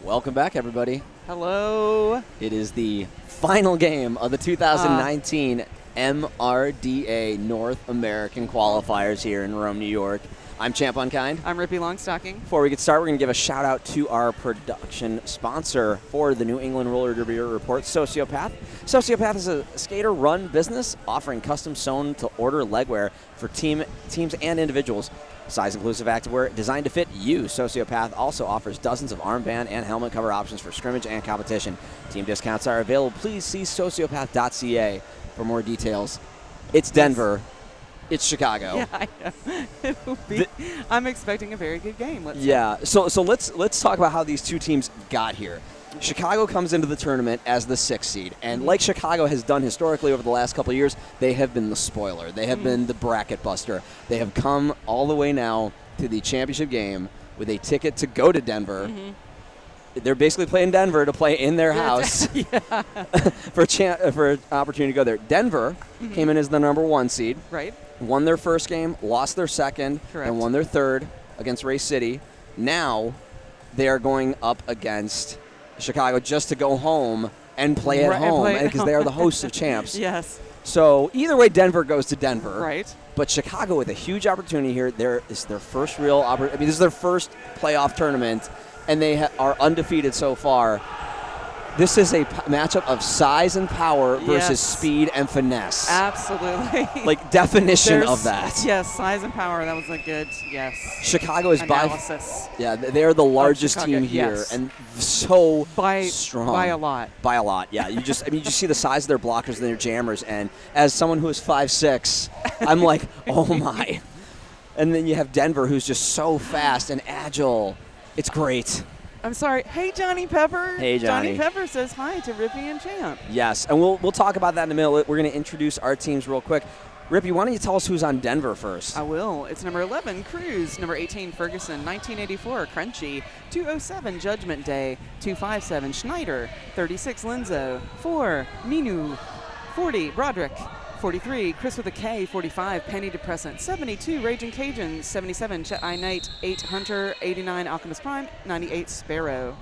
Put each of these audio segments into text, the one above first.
Welcome back, everybody. Hello. It is the final game of the 2019 MRDA North American qualifiers here in Rome, New York. I'm Champ Unkind. I'm Rippy Longstocking. Before we get started, we're going to give a shout out to our production sponsor for the New England Roller Derby Report, Sociopath. Sociopath is a skater-run business offering custom sewn to order legwear for teams and individuals. Size-inclusive activewear designed to fit you. Sociopath also offers dozens of armband and helmet cover options for scrimmage and competition. Team discounts are available. Please see sociopath.ca for more details. It's Denver. It's Chicago. Yeah, I know. I'm expecting a very good game. So let's talk about how these two teams got here. Chicago comes into the tournament as the 6th seed, and like Chicago has done historically over the last couple of years, they have been the spoiler. They have been the bracket buster. They have come all the way now to the championship game with a ticket to go to Denver. They're basically playing Denver to play in their house for an opportunity to go there. Denver came in as the number 1 seed. Right. Won their first game, lost their second, Correct. and won their third against Race City. Now they are going up against Chicago just to go home and play at home because they are the hosts of champs. Yes. So either way, Denver goes to Denver. Right. But Chicago with a huge opportunity here. There is their first real opportunity. I mean, this is their first playoff tournament, and they are undefeated so far. This is a matchup of size and power versus speed and finesse. Absolutely. Like definition of that. Yes, size and power. That was a good Chicago is analysis. they are the largest team here and so strong by a lot. By a lot, yeah. You just see the size of their blockers and their jammers, and as someone who is 5'6", I'm like, oh my. And then you have Denver, who's just so fast and agile. It's great. I'm sorry. Hey, Johnny Pepper. Hey, Johnny. Johnny Pepper says hi to Rippy and Champ. Yes, and we'll talk about that in a minute. We're going to introduce our teams real quick. Rippy, why don't you tell us who's on Denver first? I will. It's number 11, Cruz. Number 18, Ferguson. 1984, Crunchy. 207, Judgment Day. 257, Schneider. 36, Linzo. 4, Minu. 40, Broderick. 43, Chris with a K. 45, Penny Depressant. 72, Raging Cajun. 77, Chet I Knight. 8, Hunter. 89, Alchemist Prime. 98, Sparrow.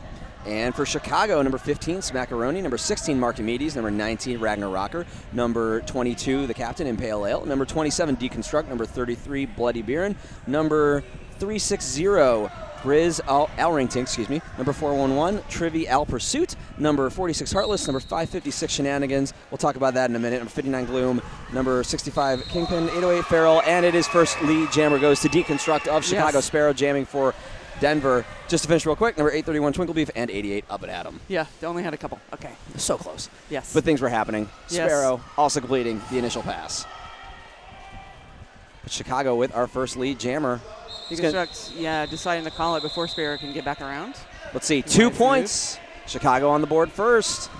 And for Chicago, number 15, Smackaroni. Number 16, Markimedes. Number 19, Ragnar Rocker. Number 22, the captain in Pale Ale. Number 27, Deconstruct. Number 33, Bloody Beerin. Number 360, Bruise Alrington, Number 411, Trivy Al Pursuit. Number 46, Heartless. Number 556, Shenanigans. We'll talk about that in a minute. Number 59, Gloom. Number 65, Kingpin. 808, Farrell. And it is first lead jammer goes to Deconstruct of Chicago. Yes. Sparrow jamming for Denver. Just to finish real quick, number 831, Twinkle Beef, and 88, Up and Adam. Yeah, they only had a couple. Okay. So close. Yes. But things were happening. Yes. Sparrow also completing the initial pass. But Chicago with our first lead jammer. Deconstruct, deciding to call it before Sparrow can get back around. Let's see, 2 points. Chicago on the board first.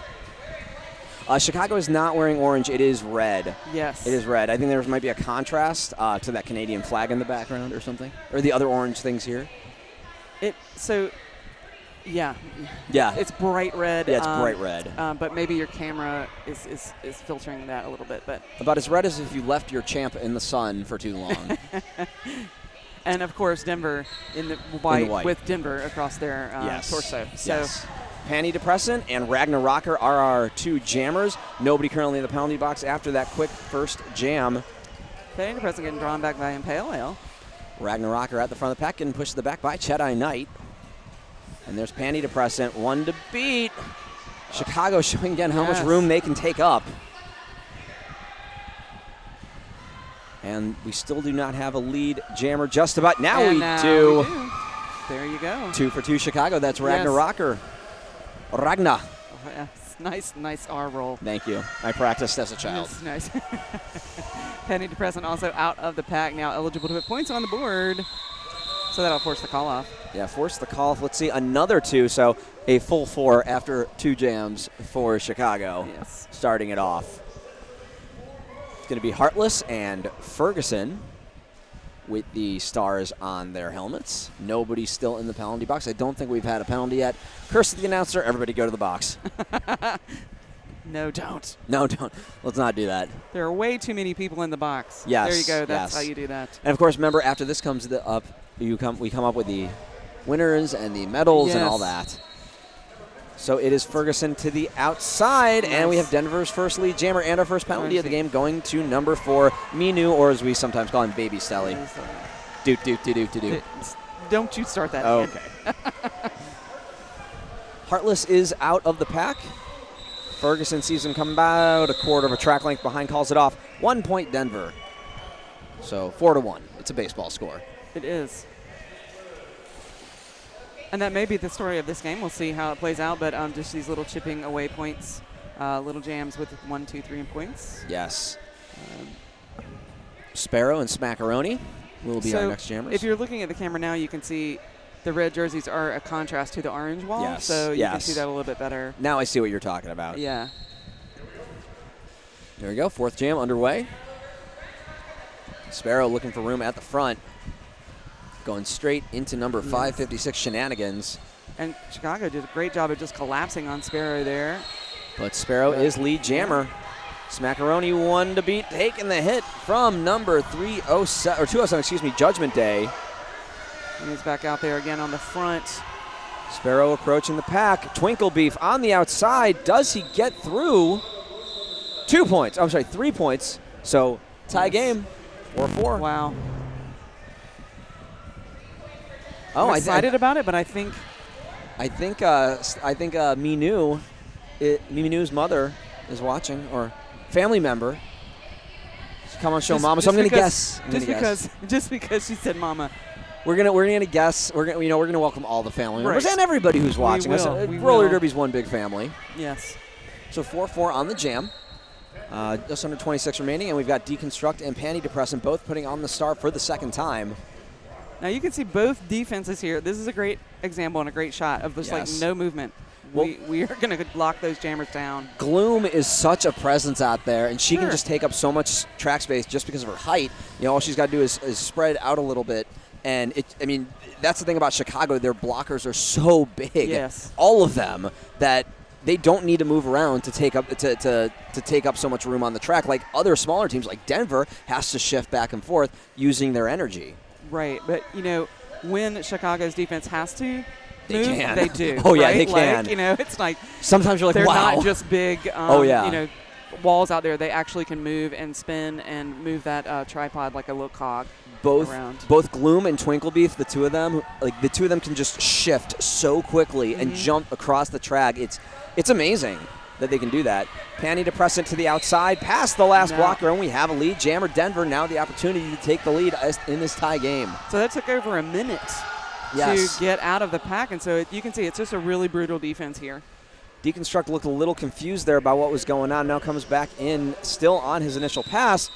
Chicago is not wearing orange. It is red. Yes. It is red. I think there might be a contrast to that Canadian flag in the background or something. Or the other orange things here. Yeah. It's bright red. Yeah, it's bright red. But maybe your camera is filtering that a little bit. But about as red as if you left your champ in the sun for too long. And, of course, Denver in the white with Denver across their torso. So, Panty Depressant and Ragnar Rocker are our 2 jammers. Nobody currently in the penalty box after that quick first jam. Panty Depressant getting drawn back by Impale Ale. Ragnar Rocker at the front of the pack getting pushed to the back by Chet I Knight. And there's Panty Depressant, 1 to beat. Chicago showing again how much room they can take up. And we still do not have a lead jammer just about. Now we do. There you go. 2 for 2 Chicago. That's Ragnar Rocker. Ragnar. Oh, yes. Nice R roll. Thank you. I practiced as a child. Nice. Penny Depressant also out of the pack, now eligible to put points on the board. So that'll force the call off. Yeah, force the call off. Let's see, another 2. So a full 4 after 2 jams for Chicago. Yes. Starting it off. It's going to be Heartless and Ferguson with the stars on their helmets. Nobody's still in the penalty box. I don't think we've had a penalty yet. Curse of the announcer, everybody go to the box. No, don't. No, don't. Let's not do that. There are way too many people in the box. Yes. There you go. That's how you do that. And, of course, remember, after this comes up, we come up with the winners and the medals and all that. So it is Ferguson to the outside, and we have Denver's first lead jammer and our first penalty of the game going to number 4, Minu, or as we sometimes call him, Baby Stelly. Do. Don't you start that again. Okay. Heartless is out of the pack. Ferguson sees him come about a quarter of a track length behind, calls it off. 1 point Denver. So 4-1. It's a baseball score. It is. And that may be the story of this game. We'll see how it plays out, but just these little chipping away points, little jams with 1, 2, 3 points. Yes. Sparrow and Smackaroni will be our next jammers. If you're looking at the camera now, you can see the red jerseys are a contrast to the orange wall. Yes. So you can see that a little bit better. Now I see what you're talking about. Yeah. There we go. 4th jam underway. Sparrow looking for room at the front. Going straight into number 556 Shenanigans. And Chicago did a great job of just collapsing on Sparrow there. But Sparrow is lead jammer. Smackaroni 1 to beat, taking the hit from number 307 or 207, excuse me, Judgment Day. And he's back out there again on the front. Sparrow approaching the pack. Twinkle Beef on the outside. Does he get through? 2 points. I'm sorry, 3 points. So tie game. 4-4. Wow. Oh, I'm excited about it, but I think Minu's mother is watching, or family member. Come on, show Mama. So I'm gonna guess. Just because she said Mama. We're gonna guess. We're gonna welcome all the family members and everybody who's watching us. Roller Derby's one big family. Yes. So 4-4 on the jam. Just under 26 remaining, and we've got Deconstruct and Panty Depressant both putting on the star for the second time. Now you can see both defenses here. This is a great example and a great shot of just like no movement. Well, we are going to lock those jammers down. Gloom is such a presence out there, and she can just take up so much track space just because of her height. You know, all she's got to do is spread out a little bit. And I mean, that's the thing about Chicago. Their blockers are so big, all of them, that they don't need to move around to take up to take up so much room on the track. Like other smaller teams, like Denver, has to shift back and forth using their energy. Right, but you know, when Chicago's defense has to move, they do. Oh yeah, right? they can. Like, you know, it's like sometimes you're like, they're wow. Not just big. You know, walls out there. They actually can move and spin and move that tripod like a little cog. Both Gloom and Twinkle Beef, the two of them can just shift so quickly and jump across the track. It's amazing that they can do that. Panty Depressant to the outside, past the last blocker, and we have a lead. Jammer Denver now the opportunity to take the lead in this tie game. So that took over a minute to get out of the pack, and so you can see it's just a really brutal defense here. Deconstruct looked a little confused there about what was going on. Now comes back in, still on his initial pass.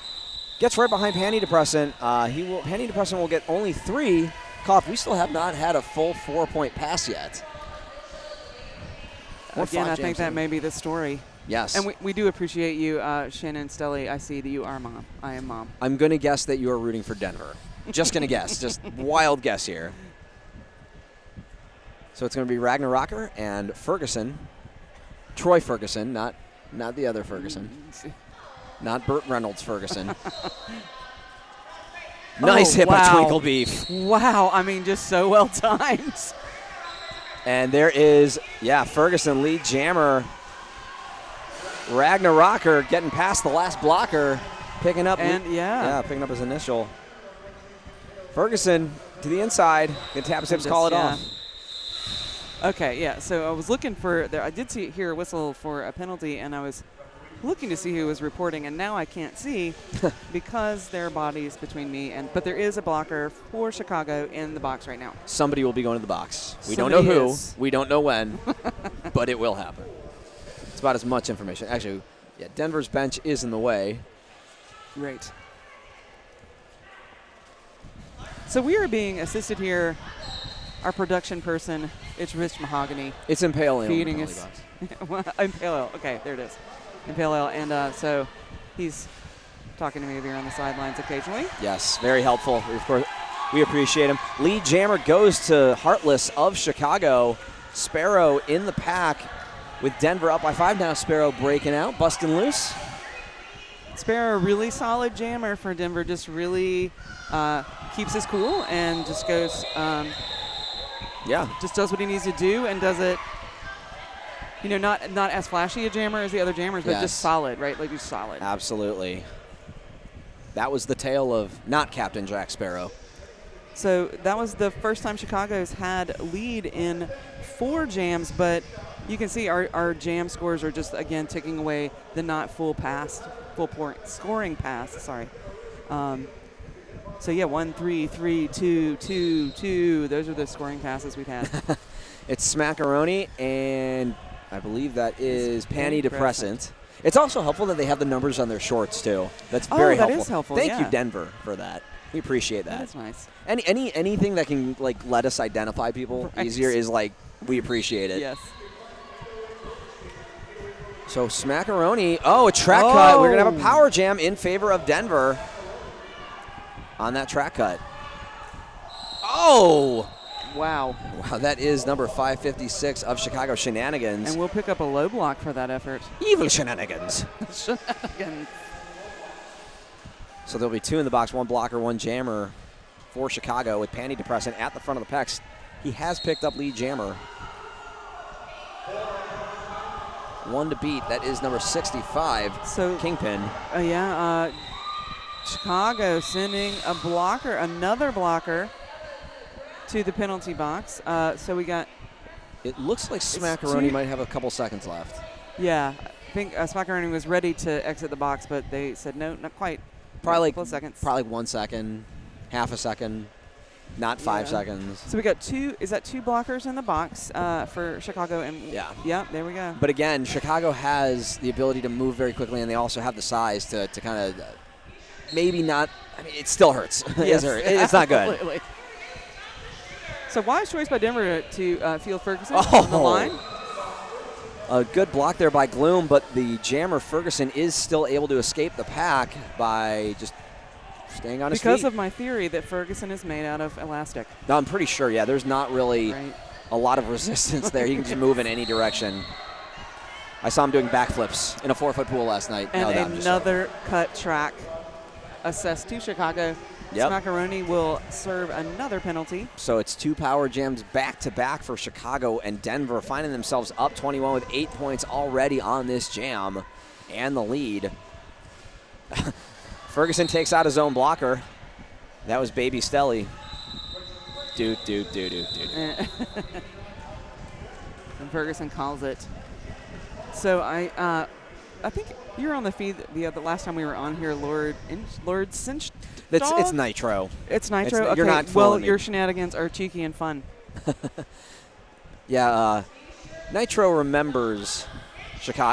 Gets right behind Panty Depressant. Panty Depressant will get only 3. Cough, we still have not had a full 4-point pass yet. Again, I think that may be the story. Yes. And we do appreciate you, Shannon Stelly. I see that you are Mom. I am Mom. I'm going to guess that you are rooting for Denver. Just going to guess. Just wild guess here. So it's going to be Ragnarocker and Ferguson. Troy Ferguson, not the other Ferguson. Not Burt Reynolds Ferguson. Nice hit by Twinkle Beef. Wow. I mean, just so well timed. And there is, Ferguson, lead jammer. Ragnarocker getting past the last blocker, picking up picking up his initial. Ferguson to the inside, can tap his hips, call it off. Okay, so I was looking for I did hear a whistle for a penalty, and I was looking to see who was reporting, and now I can't see because there are bodies between me but there is a blocker for Chicago in the box right now. Somebody will be going to the box. We don't know who, we don't know when, but it will happen. It's about as much information. Actually, Denver's bench is in the way. Right. So we are being assisted here. Our production person, it's Rich Mahogany. It's Impale Ale. Feeding us. Impale Ale. Okay, there it is. Impale Ale. And so he's talking to me over here on the sidelines occasionally. Yes, very helpful. Of course, we appreciate him. Lead jammer goes to Heartless of Chicago. Sparrow in the pack with Denver up by 5 now. Sparrow breaking out, busting loose. Sparrow, really solid jammer for Denver. Just really keeps his cool and just goes, just does what he needs to do and does it You know, not as flashy a jammer as the other jammers, but Yes. just solid, right? Like just solid. Absolutely. That was the tale of not Captain Jack Sparrow. So that was the first time Chicago's had lead in 4 jams, but you can see our jam scores are just, again, ticking away the not full point scoring pass, sorry. So yeah, 1, 3, 3, 2, 2, 2. Those are the scoring passes we've had. It's Smackaroni, and I believe that is Panty Depressant. Depressant. It's also helpful that they have the numbers on their shorts, too. That's very that helpful. is helpful, Thank yeah. you, Denver, for that. We appreciate that. That's nice. Anything that can like let us identify people Right. easier is like we appreciate it. Yes. So Smackaroni, a track cut. We're gonna have a power jam in favor of Denver on that track cut. Oh! Wow. Wow, that is number 556 of Chicago Shenanigans. And we'll pick up a low block for that effort. Evil Shenanigans. Shenanigans. So there'll be 2 in the box, 1 blocker, 1 jammer for Chicago with Panty Depressant at the front of the packs. He has picked up lead jammer. 1 to beat. That is number 65, So Kingpin. Chicago sending another blocker to the penalty box. So we got, It looks like Smackaroni might have a couple seconds left. I think Smackaroni was ready to exit the box, but they said no, not quite. Probably a couple of seconds. Probably 1 second, half a second, not 5 seconds. So we got 2. Is that 2 blockers in the box for Chicago? And Yeah. There we go. But again, Chicago has the ability to move very quickly, and they also have the size to kind of maybe not. I mean, it still hurts. Yes, It's not good. Absolutely. So wise choice by Denver to field Ferguson on the line. A good block there by Gloom, but the jammer Ferguson is still able to escape the pack by just staying on his feet. Because of my theory that Ferguson is made out of elastic. No, I'm pretty sure, yeah. There's not really a lot of resistance there. He can just move in any direction. I saw him doing backflips in a 4-foot pool last night. And another cut track assessed to Chicago. Yep. Smackaroni will serve another penalty. So it's 2 power jams back-to-back for Chicago and Denver, finding themselves up 21 with 8 points already on this jam and the lead. Ferguson takes out his own blocker. That was Baby Stelly. Dude. And Ferguson calls it. So I think you were on the feed the last time we were on here, Lord Cinch. It's Nitro. It's Nitro. Okay. You're not well, fooling me. your shenanigans are cheeky and fun. Yeah, Nitro remembers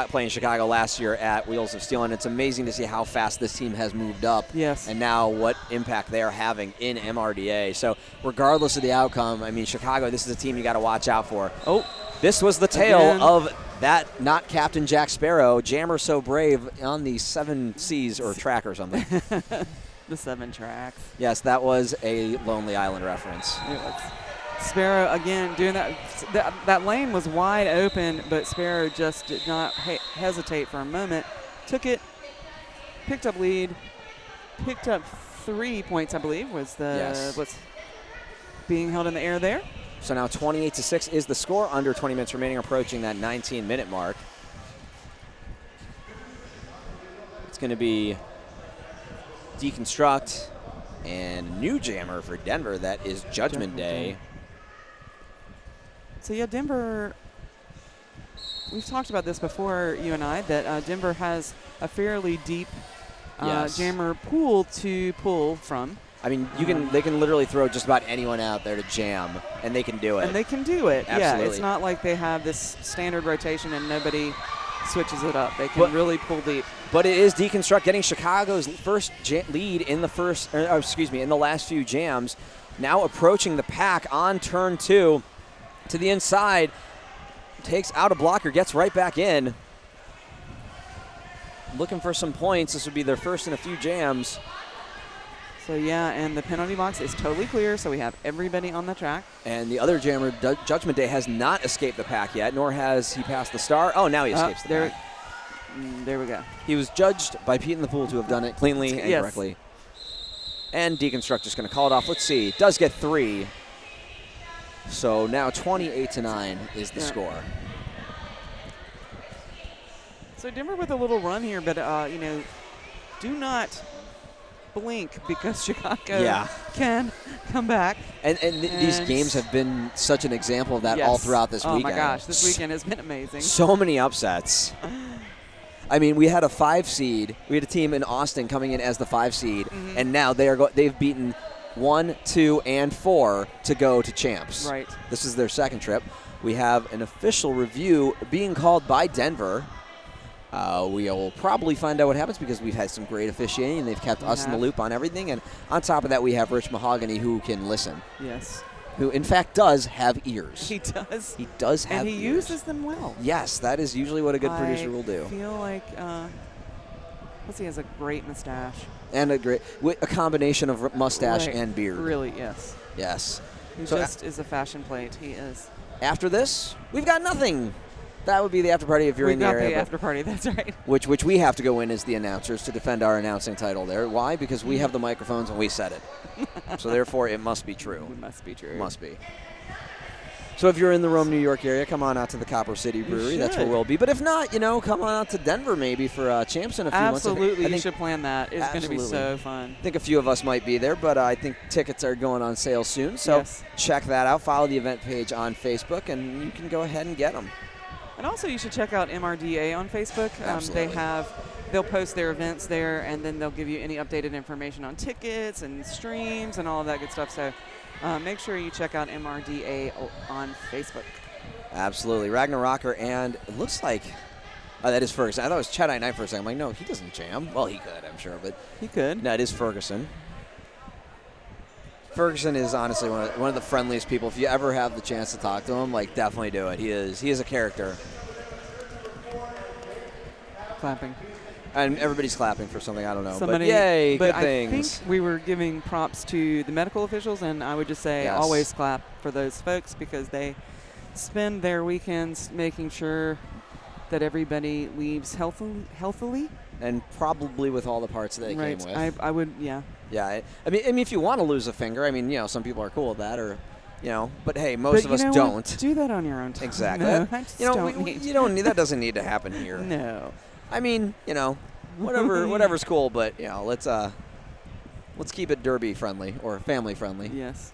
playing Chicago last year at Wheels of Steel, and it's amazing to see how fast this team has moved up. Yes. And now what impact they are having in MRDA. So regardless of the outcome, I mean, Chicago, this is a team you got to watch out for. Oh. This was the tale Again. of that not Captain Jack Sparrow, jammer so brave on the 7 Cs or track or something. The 7 tracks. Yes, that was a Lonely Island reference. It was. Sparrow, again, doing that. That lane was wide open, but Sparrow just did not hesitate for a moment. Took it, picked up lead, picked up 3 points, I believe, was what's being held in the air there. So now 28-6 is the score, under 20 minutes remaining, approaching that 19-minute mark. It's going to be Deconstruct and new jammer for Denver. That is Judgment Day. So, yeah, Denver, we've talked about this before, you and I, that Denver has a fairly deep jammer pool to pull from. I mean, they can literally throw just about anyone out there to jam, and they can do it. And they can do it. Absolutely. Yeah, it's not like they have this standard rotation and nobody switches it up. They can really pull deep. But it is Deconstruct getting Chicago's first lead in the last few jams. Now approaching the pack on turn 2 to the inside. Takes out a blocker, gets right back in. Looking for some points. This would be their first in a few jams. So, yeah, and the penalty box is totally clear, so we have everybody on the track. And the other jammer, Judgment Day, has not escaped the pack yet, nor has he passed the star. Oh, now he escapes the pack. There we go. He was judged by Pete in the pool to have done it cleanly and correctly. And Deconstruct just going to call it off. Let's see. Does get 3. So now 28-9 is the score. So Denver with a little run here, but do not blink because Chicago can come back. And these games have been such an example of that all throughout this weekend. Oh my gosh, this weekend has been amazing. So many upsets. I mean, we had a 5 seed. We had a team in Austin coming in as the 5 seed, and now they've beaten 1, 2, and 4 to go to champs. Right. This is their second trip. We have an official review being called by Denver. We will probably find out what happens because we've had some great officiating, and they've kept us in the loop on everything. And on top of that, we have Rich Mahogany, who can listen. Yes. Who, in fact, does have ears. He does. He does have and ears. he uses them well. Yes, that is usually what a good producer will do. I feel like, he has a great mustache. And a combination of mustache and beard. Really, yes. Yes. He So just is a fashion plate. He is. After this, we've got nothing. That would be the after party if you're in the area. We've got the after party, that's right. Which we have to go in as the announcers to defend our announcing title there. Why? Because we have the microphones and we said it. So therefore, it must be true. It must be true. Must be. So if you're in the Rome, New York area, come on out to the Copper City Brewery. That's where we'll be. But if not, come on out to Denver maybe for champs in a few months. Absolutely, you should plan that. It's going to be so fun. I think a few of us might be there, but I think tickets are going on sale soon. So check that out. Follow the event page on Facebook, and you can go ahead and get them. And also, you should check out MRDA on Facebook. They'll post their events there, and then they'll give you any updated information on tickets and streams and all of that good stuff. So make sure you check out MRDA on Facebook. Absolutely. Ragnar Rocker, and it looks like that is Ferguson. I thought it was Chet Knight for a second. I'm like, no, he doesn't jam. Well, he could, I'm sure, but he could. No, it is Ferguson. Ferguson is honestly one of the friendliest people. If you ever have the chance to talk to him, definitely do it. He is a character. Clapping. And everybody's clapping for something, I don't know. Somebody, but yay, but good things. I think we were giving props to the medical officials, and I would just say always clap for those folks because they spend their weekends making sure that everybody leaves healthily. And probably with all the parts that they came with. I would, yeah. Yeah, I mean, if you want to lose a finger, some people are cool with that, or, but hey, most of us don't. Do that on your own time. Exactly. No, I just don't need. You don't need. That doesn't need to happen here. No. I mean, whatever's cool, but let's keep it derby friendly or family friendly. Yes.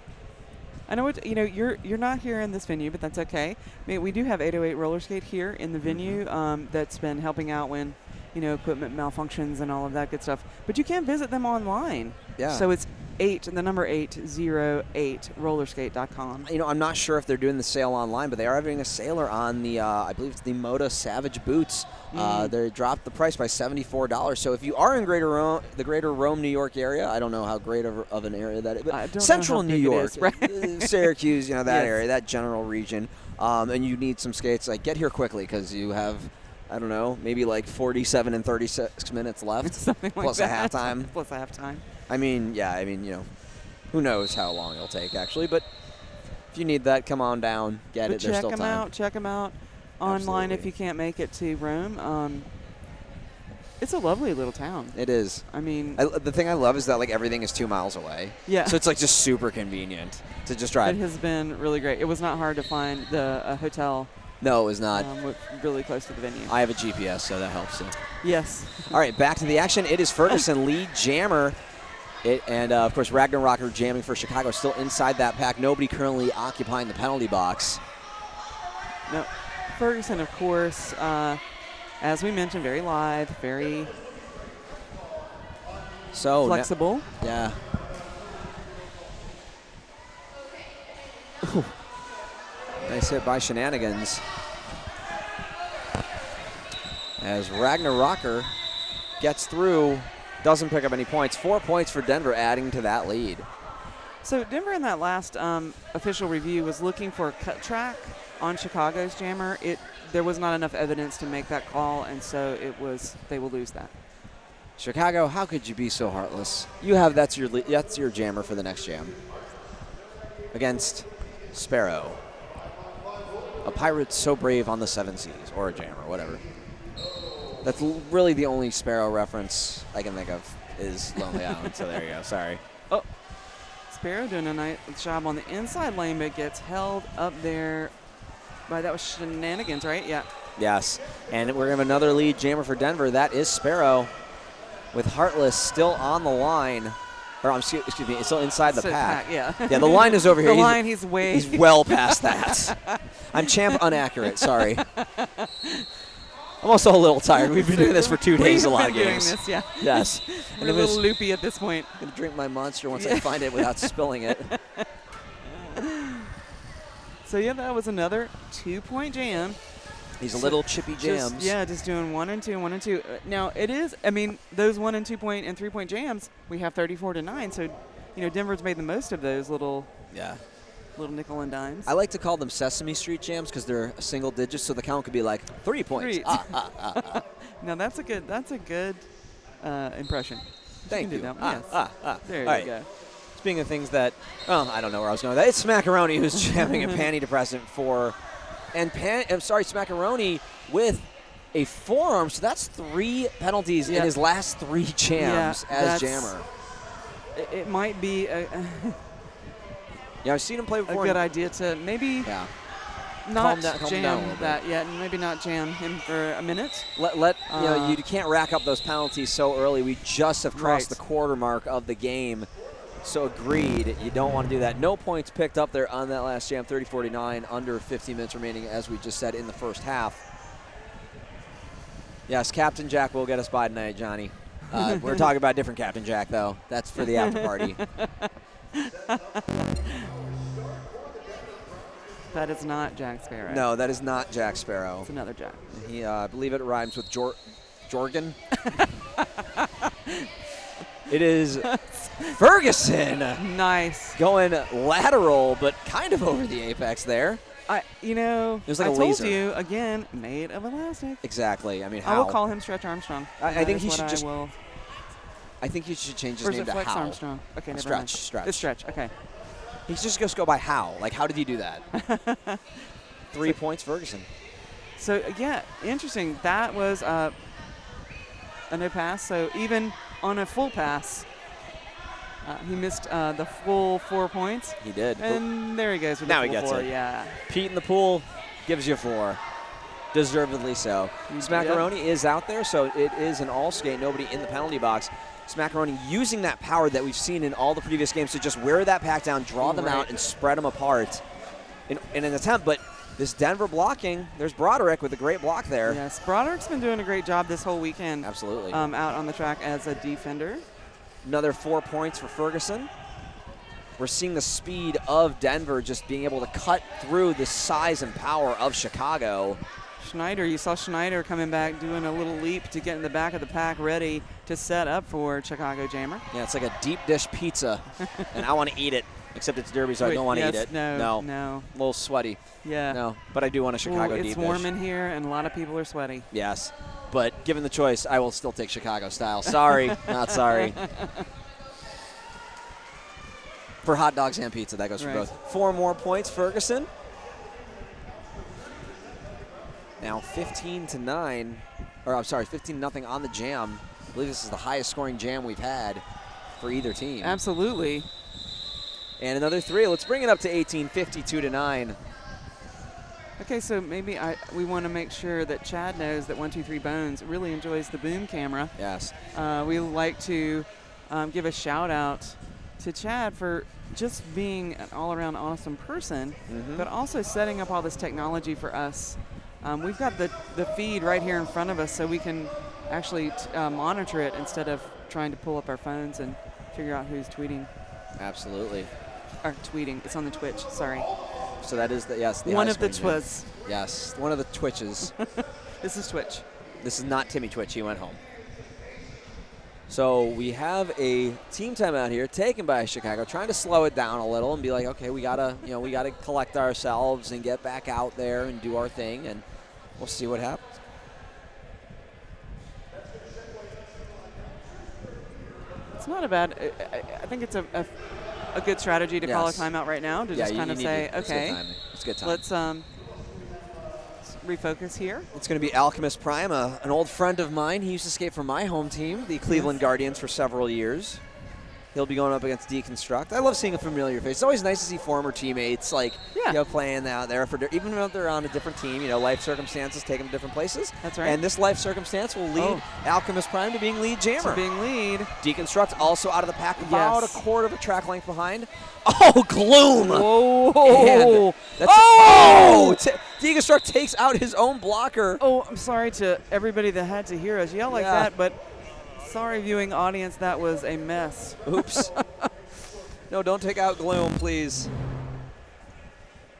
I know you're not here in this venue, but that's okay. I mean, we do have 808 Roller Skate here in the venue that's been helping out when equipment malfunctions and all of that good stuff. But you can visit them online. Yeah. So it's 808rollerskate.com. I'm not sure if they're doing the sale online, but they are having a sale on the, I believe it's the Moda Savage boots. They dropped the price by $74. So if you are in the greater Rome, New York area, I don't know how great of an area that is, but Central New York, Syracuse, that area, that general region, and you need some skates, get here quickly because you have, I don't know, maybe 47 and 36 minutes left. Something plus like a halftime. Plus a halftime. I mean, who knows how long it'll take, actually. But if you need that, come on down, get it. There's still time. Check them out online if you can't make it to Rome. It's a lovely little town. It is. I mean, the thing I love is that everything is 2 miles away. Yeah. So it's just super convenient to just drive. It has been really great. It was not hard to find a hotel. No, it was not. Really close to the venue. I have a GPS, so that helps. Yes. All right, back to the action. It is Ferguson lead jammer. Of course, Ragnar Rocker jamming for Chicago, still inside that pack. Nobody currently occupying the penalty box. No, Ferguson, of course, as we mentioned, very lithe, very flexible. Yeah. Nice hit by Shenanigans. As Ragnar Rocker gets through, doesn't pick up any points. 4 points for Denver, adding to that lead. So Denver in that last official review was looking for a cut track on Chicago's jammer. There was not enough evidence to make that call, and so they will lose that. Chicago, how could you be so heartless? That's your jammer for the next jam. Against Sparrow. A pirate so brave on the seven seas, or a jammer, whatever. That's really the only Sparrow reference I can think of is Lonely Island, so there you go, sorry. Oh, Sparrow doing a nice job on the inside lane, but gets held up there by, that was Shenanigans, right? Yeah. Yes, and we're going to have another lead jammer for Denver. That is Sparrow with Heartless still on the line. Or, excuse me, it's still inside the pack. Yeah. Yeah, the line is over here. The line, he's way. He's well past that. I'm champ unaccurate, sorry. I'm also a little tired. We've been doing this for 2 days, a lot of games. Doing this, yeah. Yes. We're a little loopy at this point. I'm going to drink my Monster once I find it without spilling it. So, yeah, that was another 2-point jam. These little chippy jams. Just doing 1 and 2, 1 and 2. Now, it is, I mean, those 1 and 2 point and 3 point jams, we have 34-9. So, Denver's made the most of those little nickel and dimes. I like to call them Sesame Street jams because they're single digits, so the count could be like 3 points. Now, that's a good impression. Thank you. There All you go. Speaking of things that, I don't know where I was going with that. It's Smackaroni who's jamming a panty depressant for, Smackaroni with a forearm. So that's 3 penalties in his last 3 jams as jammer. It might be I've seen him play before. a good idea to maybe not calm jam down that yet, and maybe not jam him for a minute. You can't rack up those penalties so early. We just have crossed the quarter mark of the game. So agreed, you don't want to do that. No points picked up there on that last jam, 30-49, under 15 minutes remaining, as we just said, in the first half. Yes, Captain Jack will get us by tonight, Johnny. We're talking about a different Captain Jack, though. That's for the after party. That is not Jack Sparrow. No, that is not Jack Sparrow. It's another Jack. I believe it rhymes with Jorgen. It is Ferguson. Nice. Going lateral, but kind of over the apex there. It was like a told laser. you, again, made of elastic. Exactly. I mean, how? I will call him Stretch Armstrong. I think he should just. I think he should change his Or is name it to Flex How. Armstrong? Okay, never Stretch. mind. Stretch. It's Stretch. Okay. He's just going to go by How. Like, how did he do that? 3 points, Ferguson. So, interesting. That was a no pass. So, even on a full pass, he missed the full 4 points. He did. And there he goes with now the he full gets 4. it. Yeah. Pete in the pool gives you 4. Deservedly so. Smackaroni is out there, so it is an all skate. Nobody in the penalty box. Smackaroni using that power that we've seen in all the previous games to just wear that pack down, draw them out, and spread them apart in an attempt. But this Denver blocking, there's Broderick with a great block there. Yes, Broderick's been doing a great job this whole weekend. Absolutely. Out on the track as a defender. Another 4 points for Ferguson. We're seeing the speed of Denver just being able to cut through the size and power of Chicago. Schneider, you saw Schneider coming back, doing a little leap to get in the back of the pack, ready to set up for Chicago Jammer. Yeah, it's like a deep dish pizza, and I want to eat it, except it's Derby, so I don't want to eat it. No. A little sweaty. Yeah. No, but I do want a Chicago deep dish. It's warm in here, and a lot of people are sweaty. Yes, but given the choice, I will still take Chicago style. Sorry, not sorry. For hot dogs and pizza, that goes for both. 4 more points, Ferguson. Now 15-9, or I'm sorry, 15-0 on the jam. I believe this is the highest scoring jam we've had for either team. Absolutely. And another 3. Let's bring it up to 18, 52-9. Okay, so maybe we want to make sure that Chad knows that 123 Bones really enjoys the boom camera. Yes. We like to give a shout out to Chad for just being an all-around awesome person, but also setting up all this technology for us. We've got the feed right here in front of us, so we can actually monitor it instead of trying to pull up our phones and figure out who's tweeting. Absolutely. Or tweeting. It's on the Twitch. Sorry. So that is the one of the Twiz. Yes, one of the Twitches. This is Twitch. This is not Timmy Twitch. He went home. So we have a team timeout here taken by Chicago, trying to slow it down a little and be like, okay, we gotta collect ourselves and get back out there and do our thing, and we'll see what happens. It's not a bad. I think it's a good strategy to call a timeout right now to just kind of say, okay, it's good time. Let's refocus here. It's going to be Alchemist Prime, an old friend of mine. He used to skate for my home team, the Cleveland Guardians, for several years. He'll be going up against Deconstruct. I love seeing a familiar face. It's always nice to see former teammates playing out there even if they're on a different team. Life circumstances take them to different places. That's right. And this life circumstance will lead Alchemist Prime to being lead jammer. To being lead. Deconstruct also out of the pack, about a quarter of a track length behind. Oh, Gloom! Whoa! Deconstruct takes out his own blocker. Oh, I'm sorry to everybody that had to hear us yell like that, but sorry, viewing audience, that was a mess. Oops. No, don't take out Gloom, please.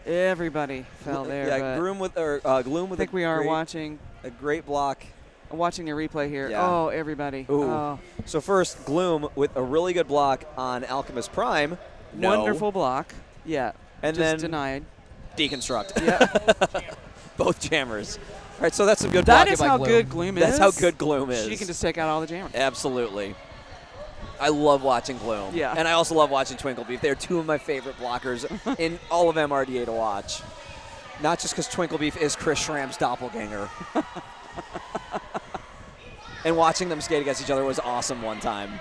Everybody fell there. Yeah, Gloom with I think we are watching a great block. Watching a replay here. Yeah. Oh, everybody. Ooh. Oh. So first, Gloom with a really good block on Alchemist Prime. No. Wonderful block. Yeah. And just then denied. Deconstruct. Yeah. Both jammers. All right, so that's some good blocking That is by how Gloom. good Gloom is. That's how good Gloom is. She can just take out all the jammers. Absolutely. I love watching Gloom. Yeah. And I also love watching Twinkle Beef. They're two of my favorite blockers in all of MRDA to watch. Not just because Twinkle Beef is Chris Schramm's doppelganger. And watching them skate against each other was awesome one time.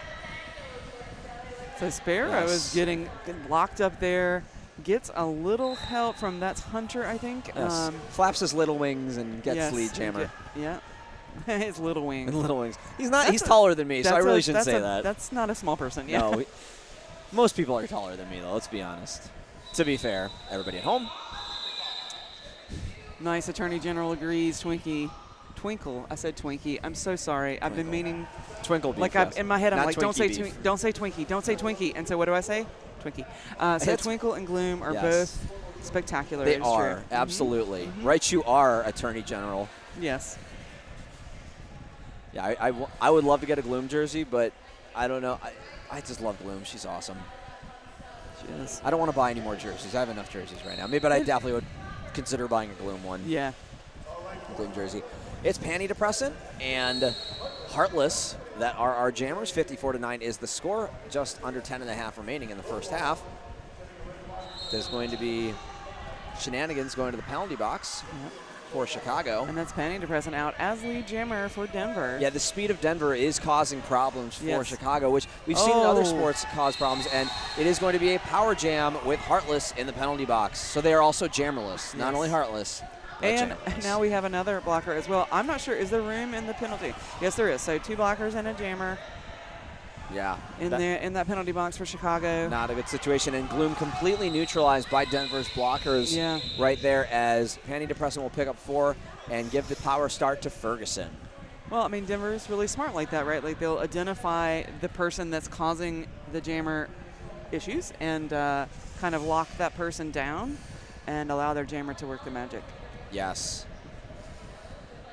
So Sparrow is getting locked up there. Gets a little help from, that's Hunter, I think. Yes. Flaps his little wings and gets lead jammer. Yeah. His little wings. And little wings. He's taller than me, so I really shouldn't say that. That's not a small person. Yeah. No. Most people are taller than me, though. Let's be honest. To be fair, everybody at home. Nice. Attorney General agrees. Twinkle. I said Twinkie. I'm so sorry. Twinkle. I've been meaning. Twinkle Beef. Like in my head, I'm Not like, don't say Twinkie. Don't say Twinkie. And so what do I say? Twinkie. So Twinkle and Gloom are both spectacular. They are, absolutely. Mm-hmm. Right, you are, Attorney General. Yes. Yeah, I would love to get a Gloom jersey, but I don't know. I just love Gloom. She's awesome. She is. I don't want to buy any more jerseys. I have enough jerseys right now. But I definitely would consider buying a Gloom one. Yeah. A Gloom jersey. It's Panty Depressant and Heartless that are our jammers. 54-9 is the score. Just under 10.5 remaining in the first half. There's going to be shenanigans going to the penalty box for Chicago. And that's Panty Depressant out as lead jammer for Denver. Yeah, the speed of Denver is causing problems for Chicago, which we've seen in other sports cause problems. And it is going to be a power jam with Heartless in the penalty box. So they are also jammerless, not only Heartless. And now we have another blocker as well. I'm not sure. Is there room in the penalty? Yes, there is. So 2 blockers and a jammer. Yeah. In that penalty box for Chicago. Not a good situation. And Gloom completely neutralized by Denver's blockers right there, as Panty Depressant will pick up 4 and give the power start to Ferguson. Well, I mean, Denver's really smart like that, right? Like they'll identify the person that's causing the jammer issues and kind of lock that person down and allow their jammer to work the magic. Yes.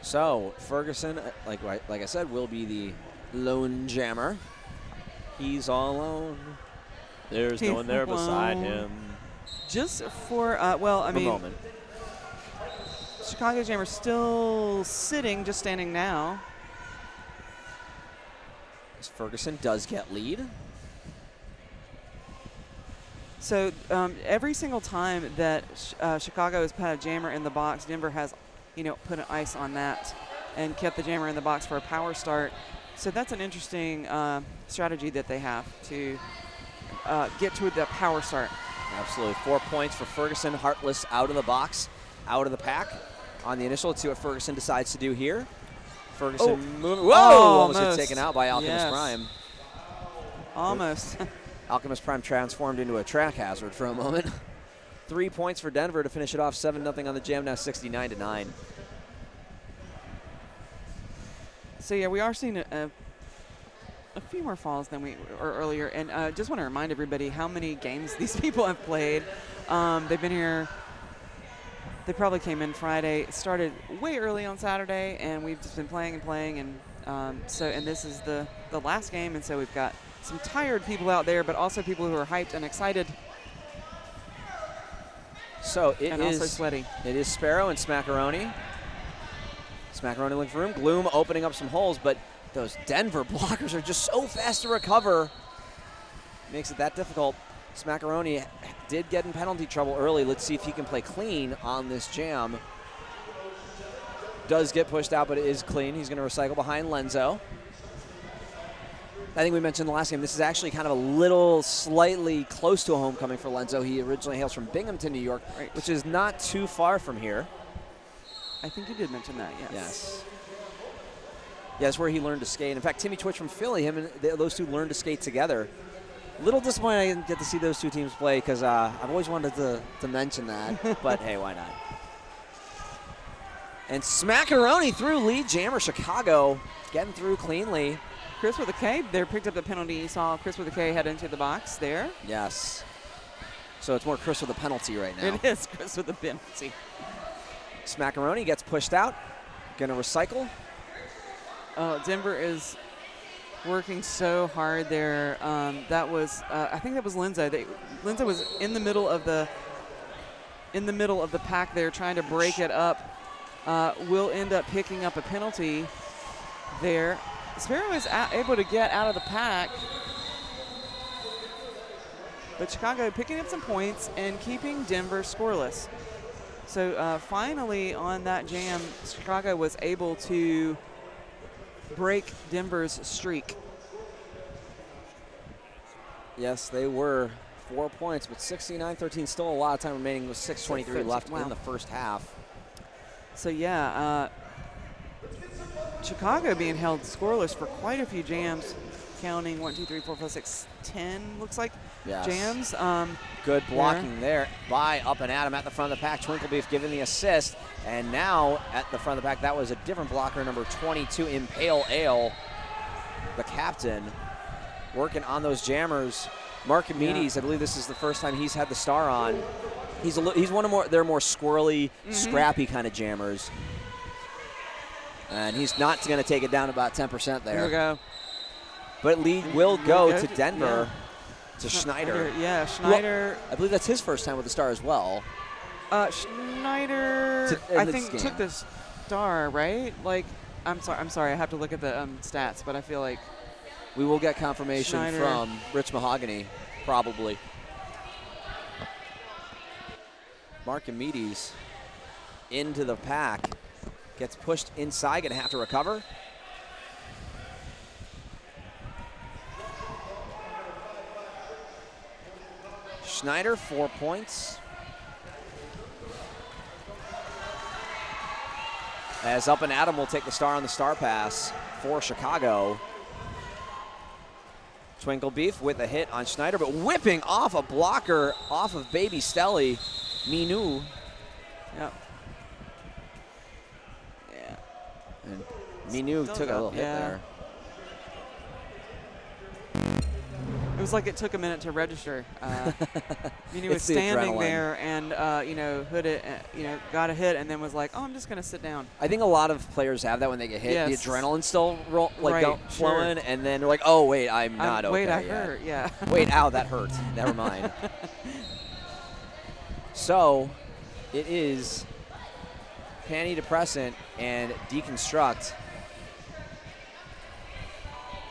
So Ferguson, like I said, will be the lone jammer. He's all alone. There's no one there beside him. Just for, well, I mean, moment. Chicago jammer still sitting, just standing now. As Ferguson does get lead. So every single time that Chicago has had a jammer in the box, Denver has, put an ice on that and kept the jammer in the box for a power start. So that's an interesting strategy that they have to get to the power start. Absolutely. 4 points for Ferguson. Heartless out of the box, out of the pack on the initial. Let's see what Ferguson decides to do here. Ferguson moving. Whoa! Almost get taken out by Alchemist Prime. Almost. Alchemist Prime transformed into a track hazard for a moment. 3 points for Denver to finish it off. 7-0 on the jam, now 69-9. So, yeah, we are seeing a few more falls than we were earlier. And just want to remind everybody how many games these people have played. They've been here. They probably came in Friday. It started way early on Saturday, and we've just been playing and playing. And and this is the last game, and so we've got some tired people out there, but also people who are hyped and excited. So also sweaty. It is Sparrow and Smackaroni. Smackaroni looking for room. Gloom opening up some holes, but those Denver blockers are just so fast to recover. Makes it that difficult. Smackaroni did get in penalty trouble early. Let's see if he can play clean on this jam. Does get pushed out, but it is clean. He's going to recycle behind Lenzo. I think we mentioned in the last game, this is actually kind of a little slightly close to a homecoming for Lenzo. He originally hails from Binghamton, New York, Right. which is not too far from here. I think you did mention that, yes. Yes. Yeah, that's where he learned to skate. In fact, Timmy Twitch from Philly, him and those two learned to skate together. Little disappointed I didn't get to see those two teams play because I've always wanted to mention that, but hey, why not? And Smackaroni through lead jammer. Chicago getting through cleanly. Chris with a K there picked up the penalty. You saw Chris with a K head into the box there. Yes. So it's more Chris with a penalty right now. It is Chris with a penalty. Smackaroni gets pushed out. Going to recycle. Oh, Denver is working so hard there. That was, I think that was Lenzo. Lenzo was in the middle of the pack there, trying to break it up. Will end up picking up a penalty there. Sparrow is able to get out of the pack, but Chicago picking up some points and keeping Denver scoreless. So finally on that jam, Chicago was able to break Denver's streak. Yes, they were 4 points, but 69-13, still a lot of time remaining with 6:23 left in the first half. So yeah, Chicago being held scoreless for quite a few jams, counting 1, 2, 3, 4, 5, 6, 10 looks like jams. Good blocking there by Up and Adam at the front of the pack. Twinklebeef giving the assist, and now at the front of the pack, that was a different blocker, number 22, Impale Ale, the captain, working on those jammers. Marcomedes, I believe this is the first time he's had the star on. He's one of their more squirrely, scrappy kind of jammers. And he's not going to take it down about 10% there. Here we go. But lead will go to Denver, to Schneider. Yeah, Schneider. Well, I believe that's his first time with the star as well. Schneider, I think, took the star, right? Like, I'm sorry, I have to look at the stats, but I feel like we will get confirmation Schneider from Rich Mahogany, probably. Marcomedes into the pack. Gets pushed inside, gonna have to recover. Schneider, 4 points. As Up and Adam will take the star on the star pass for Chicago. Twinklebeef with a hit on Schneider, but whipping off a blocker off of Baby Stelly. Minu. Yep. And Minu took a little hit there. It was like it took a minute to register. Minu was standing there and, hood it, got a hit and then was like, oh, I'm just going to sit down. I think a lot of players have that when they get hit. Yes. The adrenaline still flowing, sure. And then they're like, oh, wait, I'm not okay Wait, I yet. hurt, yeah. Wait, ow, that hurt. Never mind. So it is Panty Depressant and Deconstruct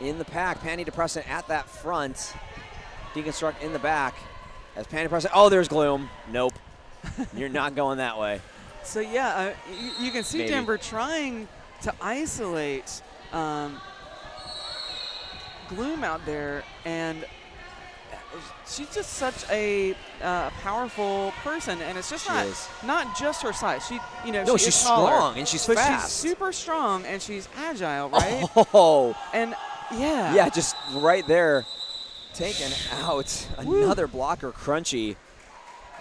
in the pack. Panty Depressant at that front. Deconstruct in the back. As Panty Depressant, oh, there's Gloom. Nope. You're not going that way. So, yeah, you can see Maybe. Denver trying to isolate Gloom out there, and she's just such a powerful person, and it's just not just her size. She's strong and she's fast. She's super strong and she's agile, right? Oh, and yeah, yeah, just right there, taken out. Another blocker, Crunchy.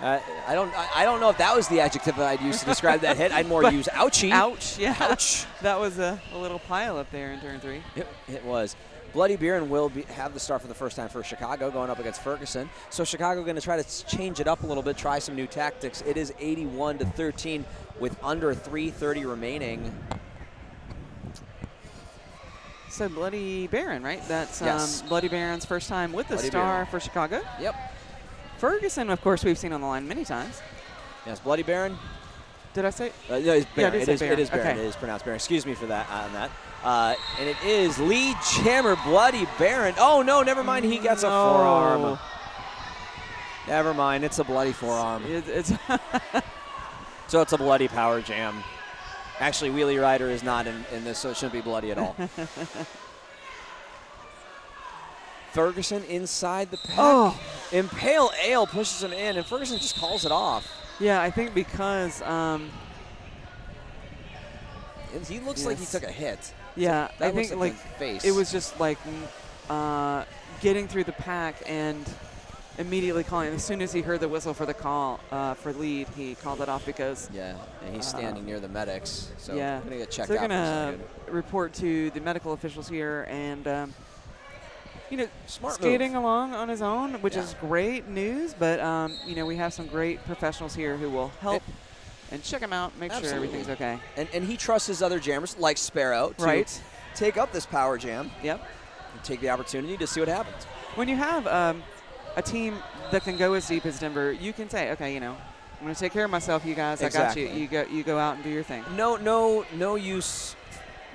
I don't know if that was the adjective that I'd use to describe that hit. I'd more use ouchie. Ouch, yeah. Ouch. That was a little pile up there in turn 3. It was. Bloody Beerin will have the start for the first time for Chicago going up against Ferguson. So Chicago going to try to change it up a little bit, try some new tactics. It is 81-13 with under 3:30 remaining. So Bloody Baron, right? That's yes. Bloody Baron's first time with the star for Chicago. Yep. Ferguson, of course, we've seen on the line many times. Yes, Bloody Baron. Did I say? No, it's Baron. Yeah, It is Baron. Okay. It is pronounced Baron. Excuse me for that on that. And it is lead jammer Bloody Baron. Oh, no, never mind. He gets a forearm. Never mind. It's a bloody forearm. So it's a bloody power jam. Actually, Wheelie Rider is not in this, so it shouldn't be bloody at all. Ferguson inside the pack. Oh. Impale Ale pushes him in, and Ferguson just calls it off. Yeah, I think because He looks like he took a hit. Yeah, That I think looks like a face. it was just like getting through the pack and immediately calling. As soon as he heard the whistle for the call for lead, he called it off because Yeah, and he's standing near the medics, so yeah, I'm gonna get checked so they're out for a gonna second. report to the medical officials here, and Smart skating move. along on his own, which Yeah. is great news. But we have some great professionals here who will help and check him out, make sure Absolutely. everything's okay. And he trusts his other jammers, like Sparrow, to take up this power jam. Yep. And take the opportunity to see what happens. When you have a team that can go as deep as Denver, you can say, okay, I'm going to take care of myself, you guys. Exactly. I got you. You go out and do your thing. No use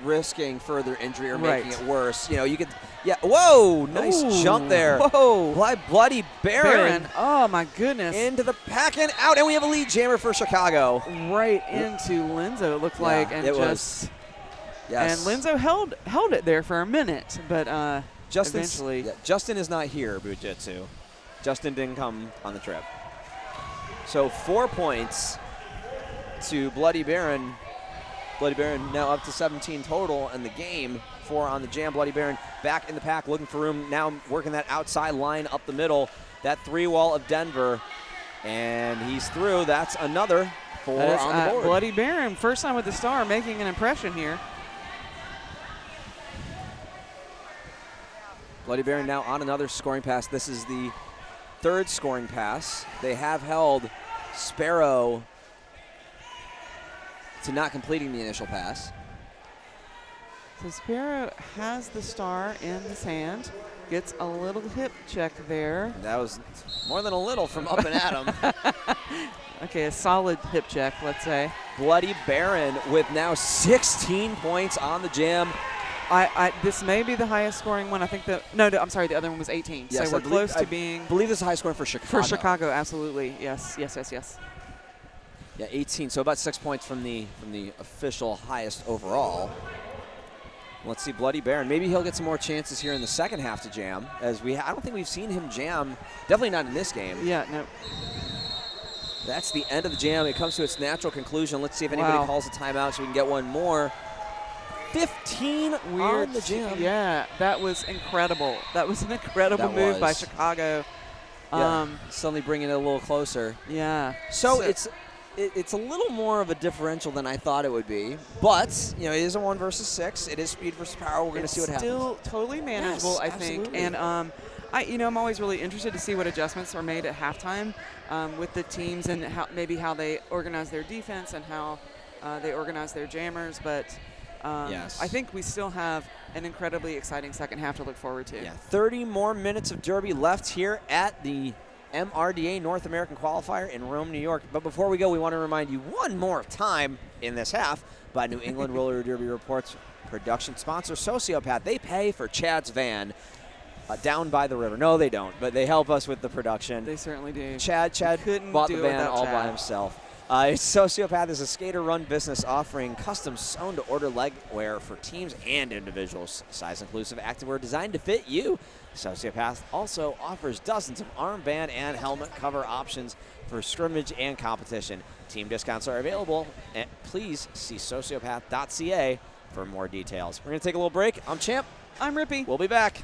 risking further injury or Right. making it worse. You could. Yeah. Whoa! Nice Ooh. jump there. Whoa! Bloody Baron Oh my goodness! into the pack and out, and we have a lead jammer for Chicago. Right into Linzo, it looked like, and it just was. Yes. and Linzo held it there for a minute, but eventually. Yeah, Justin is not here, Bujitsu. Justin didn't come on the trip. So 4 points to Bloody Baron. Bloody Baron now up to 17 total in the game. 4 on the jam. Bloody Baron back in the pack, looking for room. Now working that outside line up the middle. That 3-wall of Denver. And he's through. That's another 4 That is, on the board. Bloody Baron, first time with the star, making an impression here. Bloody Baron now on another scoring pass. This is the 3rd scoring pass. They have held Sparrow to not completing the initial pass. So Sparrow has the star in his hand, gets a little hip check there. That was more than a little from up and at him. Okay, a solid hip check, let's say. Bloody Baron with now 16 points on the jam. This may be the highest scoring one. I think I'm sorry, the other one was 18. Yes, so we're close to being. I believe this is the high scoring for Chicago. For Chicago, absolutely. Yes. Yeah, 18. So about 6 points from the official highest overall. Let's see, Bloody Baron. Maybe he'll get some more chances here in the second half to jam. I don't think we've seen him jam. Definitely not in this game. Yeah, no. That's the end of the jam. It comes to its natural conclusion. Let's see if anybody calls a timeout so we can get one more. 15 on the jam. Yeah, that was incredible. That was an incredible move by Chicago. Suddenly bringing it a little closer. Yeah. So it's a little more of a differential than I thought it would be, but it is a 1 versus 6. It is speed versus power. We're going to see what happens. Still totally manageable, Yes, I think. absolutely. And I'm always really interested to see what adjustments are made at halftime with the teams and how they organize their defense and how they organize their jammers. But yes. I think we still have an incredibly exciting second half to look forward to. Yeah, 30 more minutes of Derby left here at the MRDA North American Qualifier in Rome, New York. But before we go, we want to remind you one more time in this half by New England Roller Derby Reports production sponsor, Sociopath. They pay for Chad's van down by the river. No, they don't, but they help us with the production. They certainly do. Chad couldn't bought the do it van without all by Chad. himself. Sociopath is a skater-run business offering custom sewn-to-order leg wear for teams and individuals. Size-inclusive activewear designed to fit you. Sociopath also offers dozens of armband and helmet cover options for scrimmage and competition. Team discounts are available. And please see sociopath.ca for more details. We're going to take a little break. I'm Champ. I'm Rippy. We'll be back.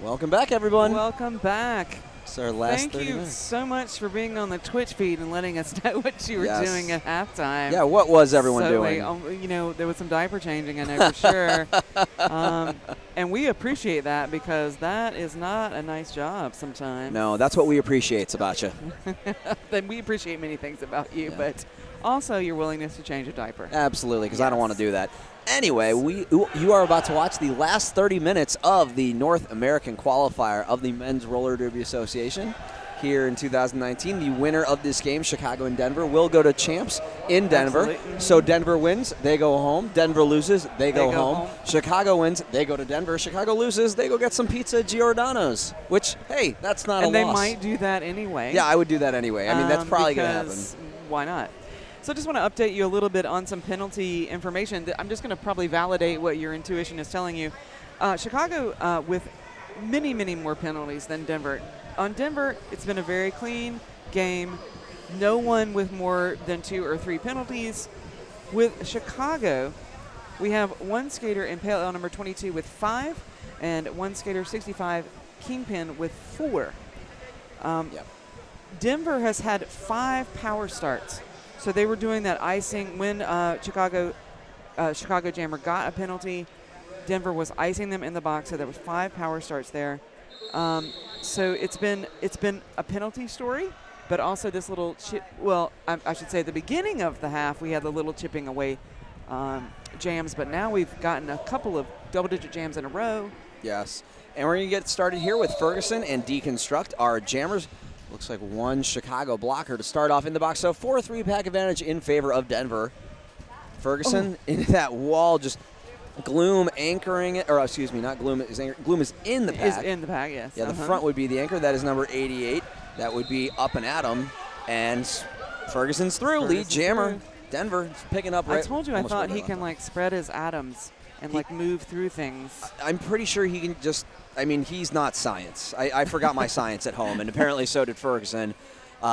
Welcome back, everyone. Welcome back. It's our last Thank 30 you minutes. so much for being on the Twitch feed and letting us know what you were Yes. doing at halftime. Yeah, what was everyone doing? There was some diaper changing, I know for sure. And we appreciate that because that is not a nice job sometimes. No, that's what we appreciate about you. Then we appreciate many things about you, Yeah. but also your willingness to change a diaper. Absolutely, because I don't Yes. want to do that. Anyway, you are about to watch the last 30 minutes of the North American qualifier of the Men's Roller Derby Association here in 2019. The winner of this game, Chicago and Denver, will go to champs in Denver. Absolutely. So Denver wins, they go home. Denver loses, they go home. Chicago wins, they go to Denver. Chicago loses, they go get some pizza at Giordano's, which, hey, that's not And a they loss. might do that anyway. Yeah, I would do that anyway. I mean, that's probably going to happen. because why not? So I just want to update you a little bit on some penalty information. I'm just going to probably validate what your intuition is telling you. Chicago with many, many more penalties than Denver. On Denver, it's been a very clean game. No one with more than 2 or 3 penalties. With Chicago, we have one skater in Pale Ale number 22 with 5 and one skater 65 Kingpin with 4. Denver has had 5 power starts. So they were doing that icing when Chicago Jammer got a penalty. Denver was icing them in the box, so there was 5 power starts there. So it's been a penalty story, but also this little chip. Well, I should say the beginning of the half we had the little chipping away jams, but now we've gotten a couple of double-digit jams in a row. Yes, and we're going to get started here with Ferguson and Deconstruct, our jammers. Looks like one Chicago blocker to start off in the box. So 4-3 pack advantage in favor of Denver. Ferguson into that wall, just Gloom anchoring it, or excuse me, not Gloom is anchoring. Gloom is in the pack. Is in the pack, yes. Yeah, the front would be the anchor. That is number 88. That would be Up and Atom. And Ferguson's through. Lead jammer. Through. Denver is picking up right. I told you I almost thought right he on can top. like spread his atoms and like move through things. I'm pretty sure he can just, I mean, he's not science. I forgot my science at home, and apparently so did Ferguson.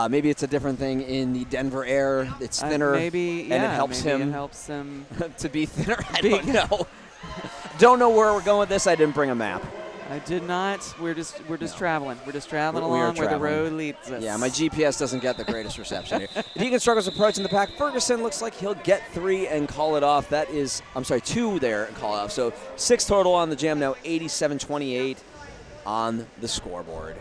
Maybe it's a different thing in the Denver air. It's thinner, Maybe, and yeah, it helps maybe him It helps him. to be thinner. I don't know. Don't know where we're going with this. I didn't bring a map. I did not. We're just traveling. We're just traveling We are along where the traveling. road leads us. Yeah, my GPS doesn't get the greatest reception here. Deconstruct's approaching the pack. Ferguson looks like he'll get 3 and call it off. That is, 2 there and call it off. So 6 total on the jam now, 87-28 on the scoreboard.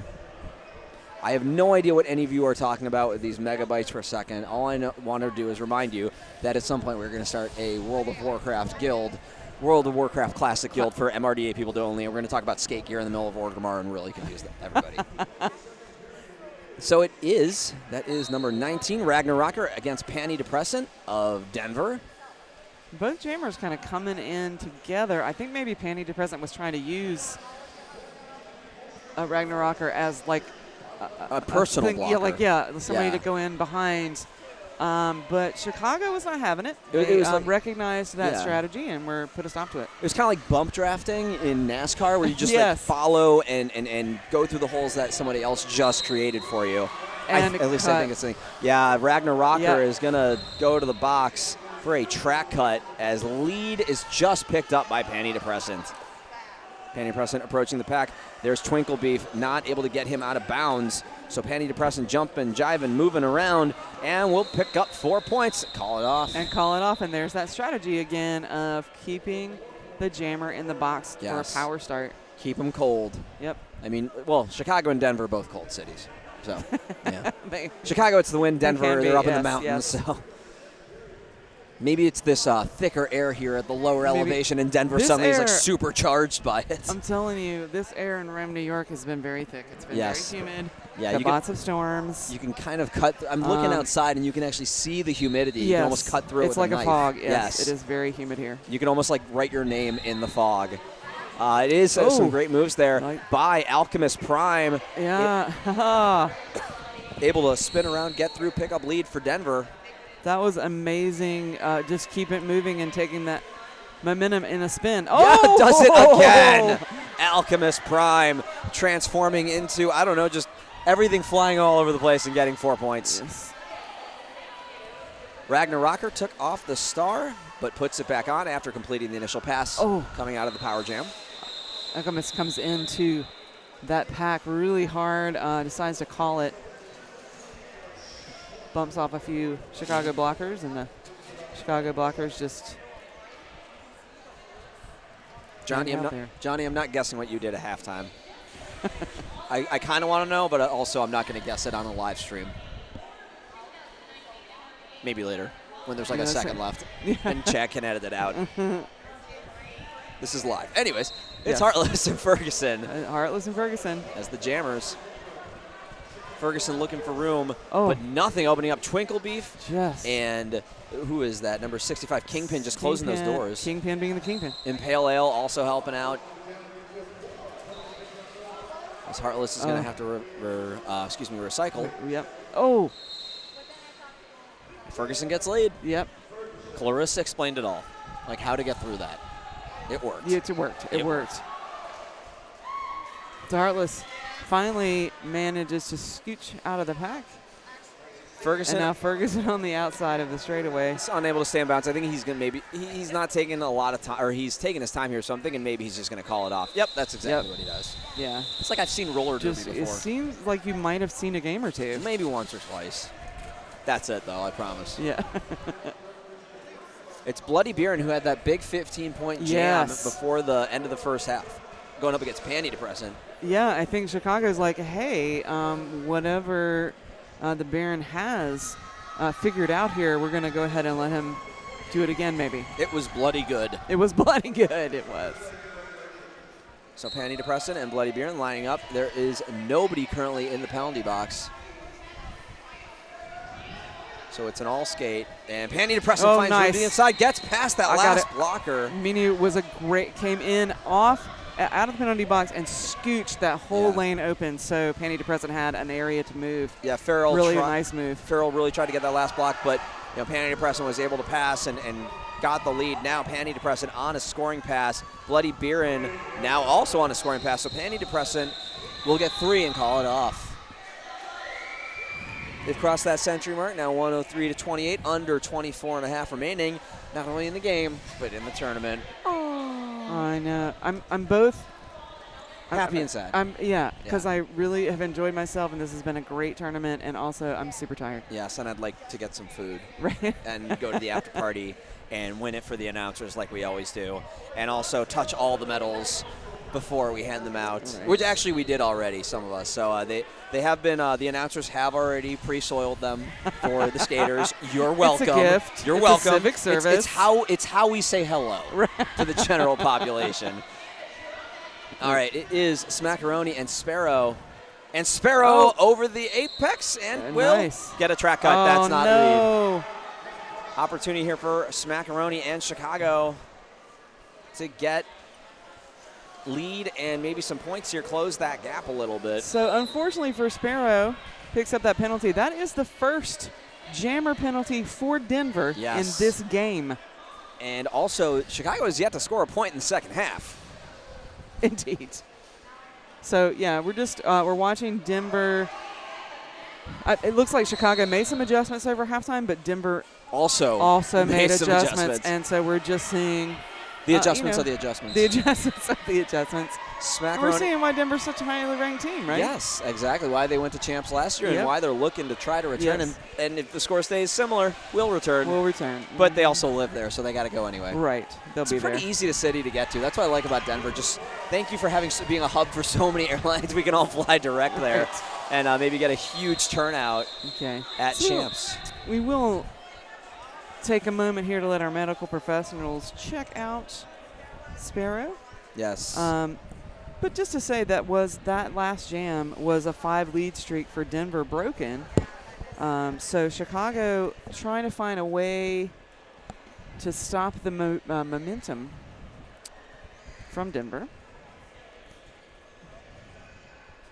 I have no idea what any of you are talking about with these megabytes per second. All I want to do is remind you that at some point we're going to start a World of Warcraft guild, World of Warcraft Classic guild for MRDA people only. And we're going to talk about skate gear in the middle of Orgrimmar and really confuse everybody. So that is number 19, Ragnarocker against Panty Depressant of Denver. Both jammers kind of coming in together. I think maybe Panty Depressant was trying to use Ragnarocker as like A personal thing, blocker. somebody Yeah. to go in behind. But Chicago was not having it. It They was like- recognized that Yeah. strategy and put a stop to it. It was kind of like bump drafting in NASCAR where you just like Yes. follow and go through the holes that somebody else just created for you. And At least I cut. think it's the thing. Yeah, Ragnarocker Yeah. is going to go to the box for a track cut as lead is just picked up by Panty Depressant. Panty Depressant approaching the pack. There's Twinkle Beef, not able to get him out of bounds. So Panty Depressant jumping, jiving, moving around, and we'll pick up 4 points. Call it off. And there's that strategy again of keeping the jammer in the box for a Yes. power start. Keep him cold. Yep. I mean, well, Chicago and Denver are both cold cities. So, yeah. They- Chicago, it's the wind. Denver, can be, they're up in the yes, mountains. yes. So maybe it's this thicker air here at the lower Maybe. elevation, and Denver This suddenly is like air- supercharged by it. I'm telling you, this air in Rome, New York has been very thick. It's been Yes. very humid. Yeah, Got you can, lots of storms. you can kind of cut. I'm looking outside, and you can actually see the humidity. You Yes. can almost cut through it It's with like a knife. fog. Yes, Yes. it is very humid here. You can almost like write your name in the fog. It is some Oh. great moves there Like- by Alchemist Prime. Yeah. Able to spin around, get through, pick up lead for Denver. That was amazing. Just keep it moving and taking that momentum in a spin. Yeah, Oh! does it again. Alchemist Prime transforming into, I don't know, just everything flying all over the place and getting 4 points. Yes. Ragnarocker took off the star, but puts it back on after completing the initial pass Oh. coming out of the power jam. Alchemist comes into that pack really hard, decides to call it. Bumps off a few Chicago blockers, and the Chicago blockers just Johnny, I'm not guessing what you did at halftime. I kind of want to know, but also I'm not going to guess it on a live stream. Maybe later, when there's like a second left, and Chad can edit it out. This is live. Anyways, it's Heartless and Ferguson. Heartless and Ferguson. As the jammers. Ferguson looking for room, but nothing opening up. Twinkle Beef. Yes. And who is that? Number 65, Kingpin, just closing those doors. Kingpin being the Kingpin. Impale Ale also helping out. As Heartless is going to have to recycle. Yep. Oh. Ferguson gets lead. Yep. Clarissa explained it all, like how to get through that. It worked. Yeah, it worked. It worked. So Heartless finally manages to scooch out of the pack. Ferguson. And now Ferguson on the outside of the straightaway. He's unable to stay in bounds. I think he's going to he's not taking a lot of time, or he's taking his time here, so I'm thinking maybe he's just going to call it off. Yep, that's exactly what he does. Yeah. It's like I've seen roller derby before. It seems like you might have seen a game or two. Maybe once or twice. That's it, though, I promise. Yeah. It's Bloody Beerin who had that big 15-point jam before the end of the first half, going up against Panty Depressant. Yeah, I think Chicago's like, hey, whatever the Baron has figured out here, we're going to go ahead and let him do it again, maybe. It was bloody good. It was bloody good. It was. So Panty Depressant and Bloody Beerin lining up. There is nobody currently in the penalty box. So it's an all skate, and Panty Depressant finds room to the inside, gets past that last blocker. Minu was came in off, out of the penalty box, and scooched that whole lane open, so Panty Depressant had an area to move. Yeah, Farrell really nice move. Farrell really tried to get that last block, but Panty Depressant was able to pass and got the lead. Now Panty Depressant on a scoring pass. Bloody Beerin now also on a scoring pass, so Panty Depressant will get 3 and call it off. They've crossed that century mark, now 103-28, under 24.5 remaining, not only in the game, but in the tournament. Oh, I know. I'm both happy and sad. Because I really have enjoyed myself, and this has been a great tournament, and also I'm super tired. Yes, and I'd like to get some food right. and go to the after party and win it for the announcers like we always do, and also touch all the medals before we hand them out, which actually we did already, some of us. So they have been, the announcers have already pre-soiled them for the skaters. You're welcome. It's a gift. You're welcome. A civic service. It's how we say hello to the general population. All right, it is Smackaroni and Sparrow. And Sparrow over the apex and will get a track cut. That's not lead. Opportunity here for Smackaroni and Chicago to get lead and maybe some points here, close that gap a little bit. So unfortunately for Sparrow, picks up that penalty. That is the first jammer penalty for Denver in this game. And also, Chicago has yet to score a point in the second half. Indeed. So yeah, we're watching Denver. It looks like Chicago made some adjustments over halftime, but Denver also made adjustments, and so we're just seeing the adjustments of the adjustments. The adjustments of the adjustments. We're seeing why Denver's such a highly ranked team, right? Yes, exactly. Why they went to champs last year and why they're looking to try to return. Yes. And if the score stays similar, we'll return. We'll return. But they also live there, so they got to go anyway. Right. They'll be there. It's pretty easy city to get to. That's what I like about Denver. Just thank you for being a hub for so many airlines. We can all fly direct there and maybe get a huge turnout at champs. We will take a moment here to let our medical professionals check out Sparrow. Yes. But just to say that last jam was a 5 lead streak for Denver broken. So Chicago trying to find a way to stop the momentum from Denver.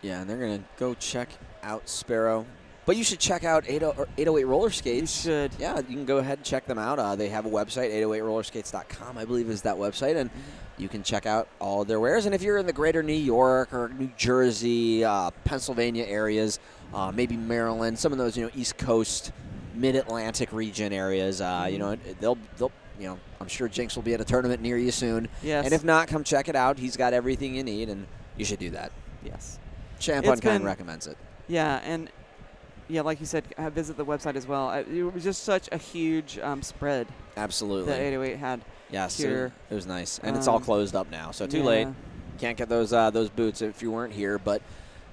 Yeah, and they're going to go check out Sparrow. But you should check out 808 Roller Skates. You should. Yeah, you can go ahead and check them out. They have a website, 808rollerskates.com, I believe is that website. And you can check out all their wares. And if you're in the greater New York or New Jersey, Pennsylvania areas, maybe Maryland, some of those, East Coast, Mid-Atlantic region areas, they'll I'm sure Jinx will be at a tournament near you soon. Yes. And if not, come check it out. He's got everything you need, and you should do that. Yes. Champ It's Unkind been- recommends it. Yeah, and like you said, visit the website as well. It was just such a huge spread Absolutely. that 808 had. Yes, here. it was nice. And it's all closed up now, so too late. Can't get those boots if you weren't here. But,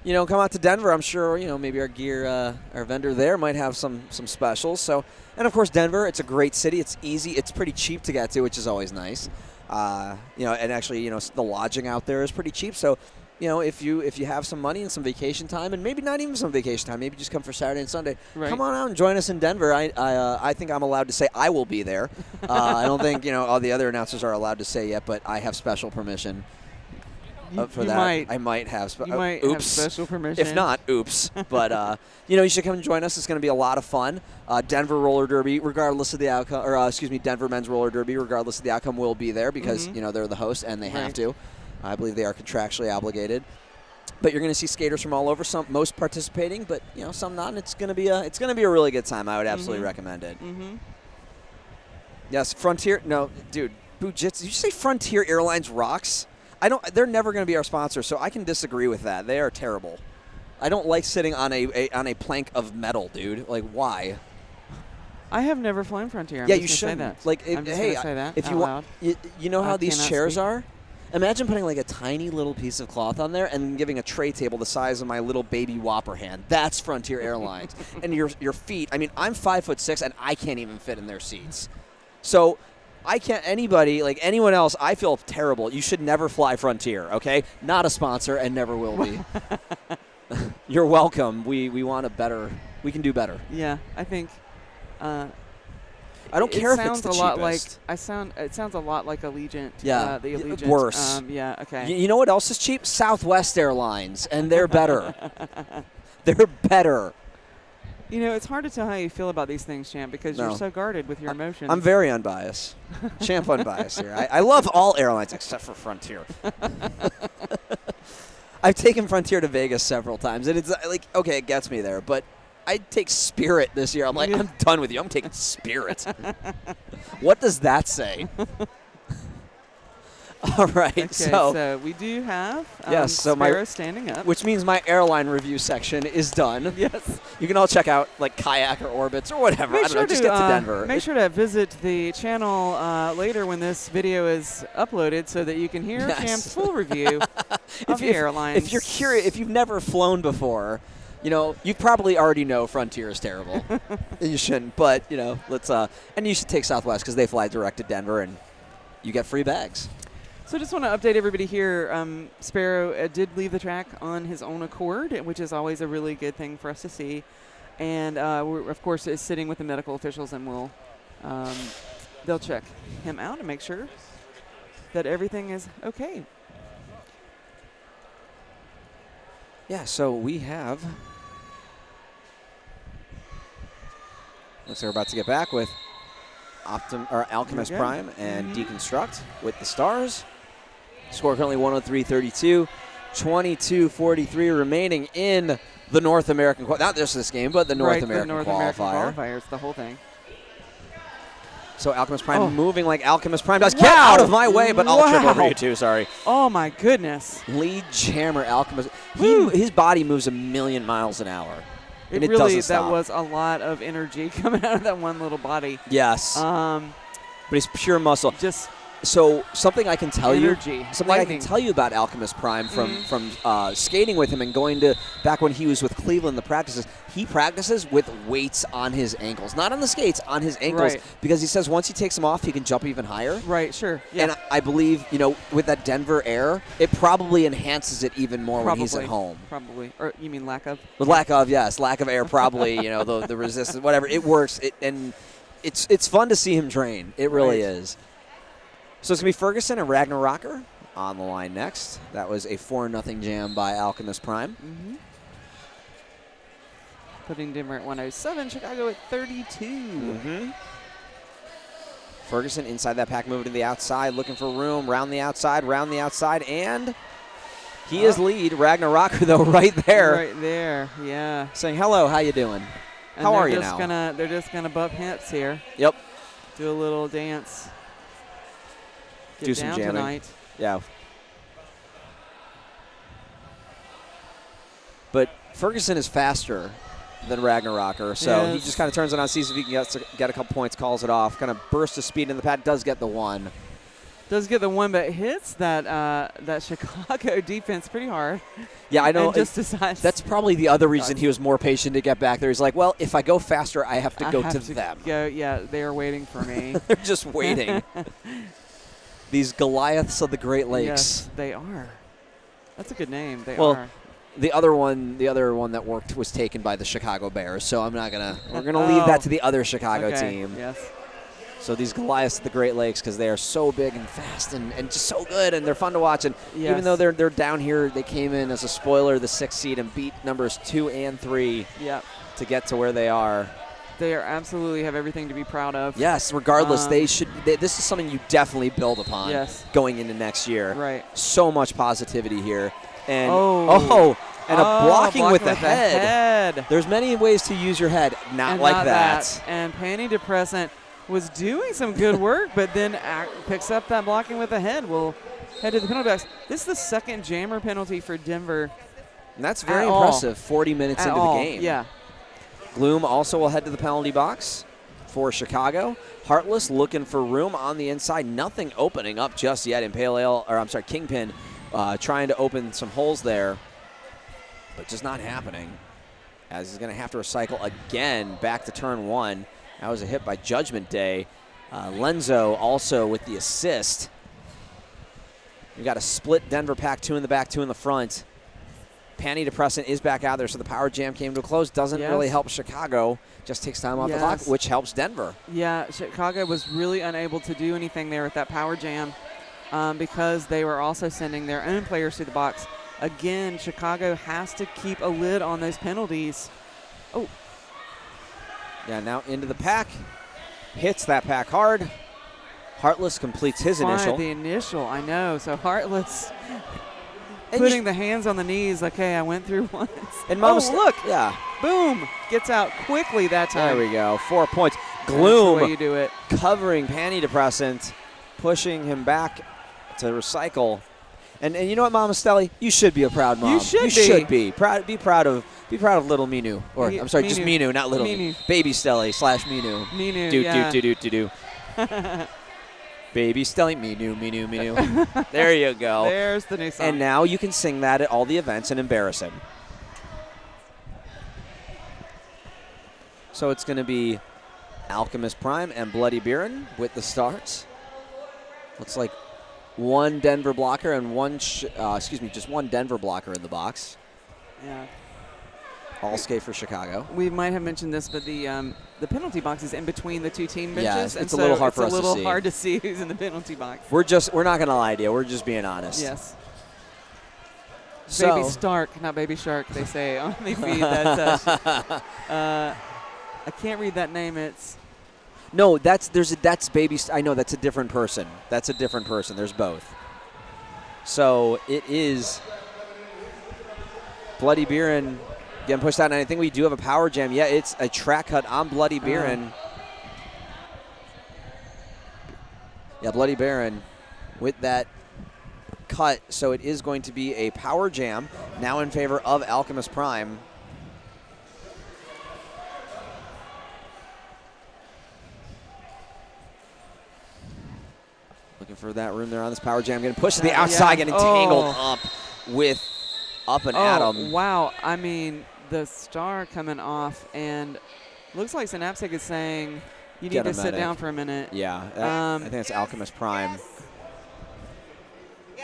come out to Denver. I'm sure, maybe our vendor there might have some specials. So, and, of course, Denver, it's a great city. It's easy. It's pretty cheap to get to, which is always nice. And actually, the lodging out there is pretty cheap. So, if you have some money and some vacation time, and maybe not even some vacation time, maybe just come for Saturday and Sunday, come on out and join us in Denver. I think I'm allowed to say I will be there. I don't think all the other announcers are allowed to say yet, but I have special permission for that. I might have. Have special permission. If not, oops. But you should come and join us. It's going to be a lot of fun. Denver Roller Derby, regardless of the outcome, or Denver Men's Roller Derby, regardless of the outcome, will be there because they're the host and they have to. I believe they are contractually obligated. But you're going to see skaters from all over, most participating, but some not. And it's going to be a really good time. I would absolutely recommend it. Yes, Frontier. No, dude, Bujitsu. Did you say Frontier Airlines rocks? They're never going to be our sponsor, so I can disagree with that. They are terrible. I don't like sitting on a plank of metal, dude. Like, why? I have never flown Frontier. You should. Say that. Like, I'm just gonna say that if you want, you know how these chairs are. Imagine putting like a tiny little piece of cloth on there and giving a tray table the size of my little baby Whopper hand. That's Frontier Airlines. And your feet. I mean, I'm 5'6" and I can't even fit in their seats. So I can't. Anyone else, I feel terrible. You should never fly Frontier. Okay, not a sponsor and never will be. You're welcome. We want a better. We can do better. Yeah, I think. I don't care if it's the cheapest. It sounds a lot like Allegiant. Yeah, the Allegiant. Worse. Yeah, okay. You know what else is cheap? Southwest Airlines, and they're better. They're better. It's hard to tell how you feel about these things, Champ, because you're so guarded with your emotions. I'm very unbiased. Champ unbiased here. I love all airlines except for Frontier. I've taken Frontier to Vegas several times, and it's like, okay, it gets me there, but I'd take Spirit this year. I'm like, I'm done with you. I'm taking Spirit. What does that say? All right. Okay, so we do have Sparrow standing up. Which means my airline review section is done. Yes. You can all check out like Kayak or Orbitz or whatever. I don't know. Just get to Denver. Make sure to visit the channel later when this video is uploaded so that you can hear Champ's full review of the airlines. If you're curious, if you've never flown before, you probably already know Frontier is terrible. You shouldn't, but let's and you should take Southwest because they fly direct to Denver and you get free bags. So just want to update everybody here. Sparrow did leave the track on his own accord, which is always a really good thing for us to see. And we're, of course, is sitting with the medical officials, and they'll check him out and make sure that everything is okay. Yeah, so we have. Looks like we're about to get back with Alchemist Prime and Deconstruct with the stars. Score currently 103-32, 22-43 remaining in the North American, not just this game, but the North American qualifiers, the whole thing. So Alchemist Prime moving like Alchemist Prime does. Get out of my way, but I'll trip over you too, sorry. Oh my goodness. Lead jammer Alchemist. His body moves 1,000,000 miles an hour. And it really, that was a lot of energy coming out of that one little body. Yes. But he's pure muscle. So something I can tell you about Alchemist Prime from skating with him and going to back when he was with Cleveland, the practices. He practices with weights on his ankles, not on the skates, on his ankles, because he says once he takes them off, he can jump even higher. Right, sure. Yeah. And I believe with that Denver air, it probably enhances it even more when he's at home. Probably, or you mean lack of? With lack of air, probably. The resistance, whatever it works, and it's fun to see him train. It really is. So it's going to be Ferguson and Ragnarok on the line next. That was a 4-0 jam by Alchemist Prime. Putting Denver at 107, Chicago at 32. Ferguson inside that pack, moving to the outside, looking for room, round the outside, and he is lead. Ragnarok, though, right there. Right there, yeah. Saying, hello, how you doing? And how are you now? They're just going to bump hips here. Yep. Do a little dance. Do some jamming. Tonight. Yeah. But Ferguson is faster than Ragnarocker, so he Yes. just kind of turns it on, sees if he can get a couple points, calls it off, kind of burst of speed in the pad, does get the one. Does get the one, but hits that that Chicago defense pretty hard. Yeah, I know. And just decides. That's probably the other reason he was more patient to get back there. He's like, well, if I go faster, I have to go to them. Yeah, they are waiting for me. They're just waiting. These Goliaths of the Great Lakes. Yes, they are. That's a good name. They Well, are. The other one that worked was taken by the Chicago Bears, so we're gonna leave that to the other Chicago team. Yes. So these Goliaths of the Great Lakes, because they are so big and fast and just so good, and they're fun to watch. And even though they're down here, they came in as a spoiler, the 6th seed, and beat numbers 2 and 3 to get to where they are. They are absolutely have everything to be proud of. Yes, regardless, this is something you definitely build upon going into next year. Right. So much positivity here. And a blocking with the head. There's many ways to use your head, not like that. And Panty Depressant was doing some good work, but then picks up that blocking with the head. We'll head to the penalty box. This is the second jammer penalty for Denver. And that's very impressive, 40 minutes into the game. Yeah. Gloom also will head to the penalty box for Chicago. Heartless looking for room on the inside. Nothing opening up just yet. Kingpin trying to open some holes there, but just not happening, as he's going to have to recycle again back to turn 1. That was a hit by Judgment Day. Lenzo also with the assist. We got a split Denver pack, 2 in the back, 2 in the front. Panty Depressant is back out there, so the power jam came to a close. Doesn't really help Chicago. Just takes time off the clock, which helps Denver. Yeah, Chicago was really unable to do anything there with that power jam because they were also sending their own players to the box. Again, Chicago has to keep a lid on those penalties. Oh. Yeah, now into the pack. Hits that pack hard. Heartless completes his initial. The initial, I know. So Heartless putting the hands on the knees. Okay, I went through once. And Mama, look. Yeah. Boom. Gets out quickly that time. There we go. 4 points. Gloom That's the way you do it. Covering Panty Depressant, pushing him back to recycle. And you know what, Mama Stelly? You should be a proud mom. You should be. Be proud of little Minu. Or I'm sorry, just Minu, not little Minu. Baby Stelly / Minu. Minu, Do. Baby Stelly, Minu. There you go. There's the new song. And now you can sing that at all the events and embarrass him. So it's going to be Alchemist Prime and Bloody Biren with the starts. Looks like one Denver blocker and just one Denver blocker in the box. Yeah. All skate for Chicago. We might have mentioned this, but the penalty box is in between the two team benches. Yeah, it's a little hard for us to see. It's a little hard to see who's in the penalty box. We're not going to lie to you. We're just being honest. Yes. So, Baby Stark, not Baby Shark, they say on the feed. That's, I can't read that name. It's no, that's Baby. I know that's a different person. That's a different person. There's both. So it is Bloody Biren getting pushed out, and I think we do have a power jam. Yeah, it's a track cut on Bloody Biren. Yeah, Bloody Biren with that cut. So it is going to be a power jam now in favor of Alchemist Prime. Looking for that room there on this power jam. Getting pushed to the outside, getting tangled up and at him. Wow. I mean, the star coming off, and looks like Synaptic is saying you need to sit down for a minute. Yeah, I think it's Alchemist Prime.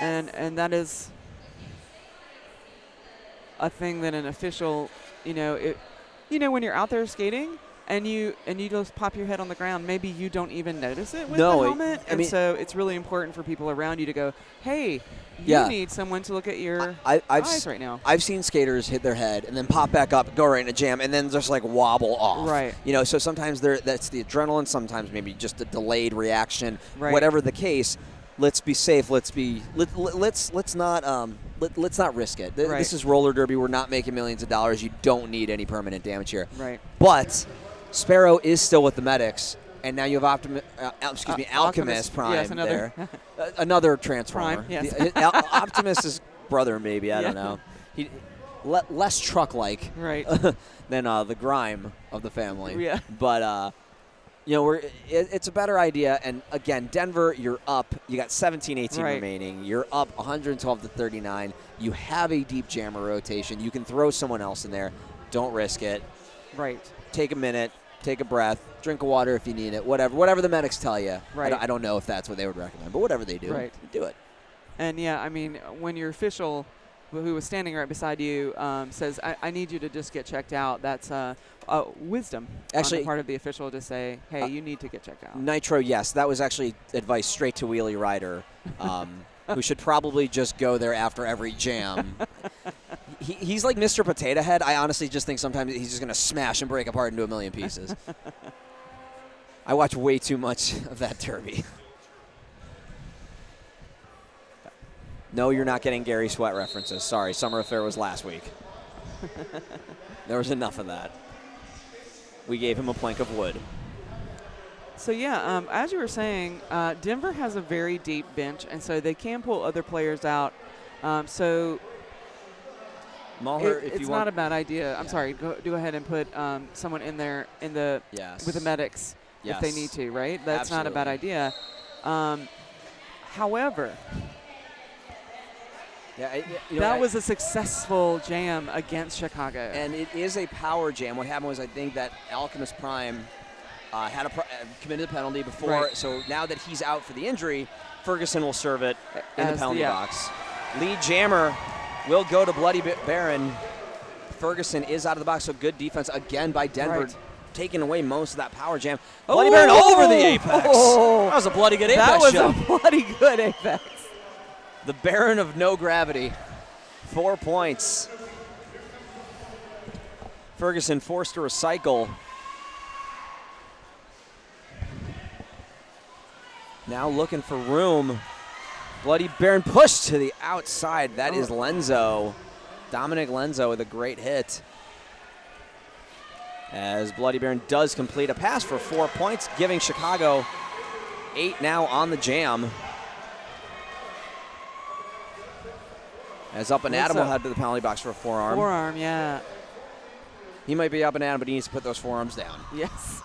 And that is a thing that an official, when you're out there skating, and you just pop your head on the ground, maybe you don't even notice it with the helmet. So it's really important for people around you to go, hey, you need someone to look at your eyes right now. I've seen skaters hit their head and then pop back up, go right in a jam, and then just like wobble off. Right. So sometimes that's the adrenaline, sometimes maybe just a delayed reaction. Right. Whatever the case, let's be safe. Let's not risk it. Right. This is roller derby. We're not making millions of dollars. You don't need any permanent damage here. Right. But Sparrow is still with the medics, and now you have Alchemist Prime another there. Another Transformer. Prime, yes. Optimus's brother, maybe. I don't know. less truck-like Right. than the grime of the family. Yeah. But it's a better idea. And again, Denver, you're up. You got 17-18 Right. remaining. You're up 112-39. You have a deep jammer rotation. You can throw someone else in there. Don't risk it. Right. Take a minute. Take a breath. Drink of water if you need it. Whatever the medics tell you. Right. I don't know if that's what they would recommend, but whatever they do, Right. do it. And yeah, I mean, when your official, who was standing right beside you, says, I need you to just get checked out, that's wisdom Actually, on the part of the official to say, hey, you need to get checked out. Nitro, yes. That was actually advice straight to Wheelie Rider, who should probably just go there after every jam. He's like Mr. Potato Head. I honestly just think sometimes he's just going to smash and break apart into a million pieces. I watch way too much of that derby. No, you're not getting Gary Sweat references. Sorry, Summer Affair was last week. There was enough of that. We gave him a plank of wood. So, yeah, as you were saying, Denver has a very deep bench, and so they can pull other players out. So Mahler, if it's you not want, a bad idea. I'm sorry. Go ahead and put someone in there yes. with the medics if they Yes. need to, right? That's not a bad Absolutely. idea. However, Yeah, that was a successful jam against Chicago. And it is a power jam. What happened was I think that Alchemist Prime had committed a penalty before, Right. so now that he's out for the injury, Ferguson will serve it in the As penalty the- yeah. box. Lead jammer will go to Bloody Baron. Ferguson is out of the box, so good defense again by Denver, Right. taking away most of that power jam. Bloody Baron over the apex. Oh. That was a bloody good apex that was shot. a bloody good apex. The Baron of no gravity. 4 points. Ferguson forced to recycle. Now looking for room. Bloody Baron pushed to the outside. That is Lenzo. Dominic Lenzo with a great hit. As Bloody Baron does complete a pass for 4 points, giving Chicago 8 now on the jam. As Up and Adam will head to the penalty box for a forearm. Forearm, yeah. He might be Up and Adam, but he needs to put those forearms down. Yes.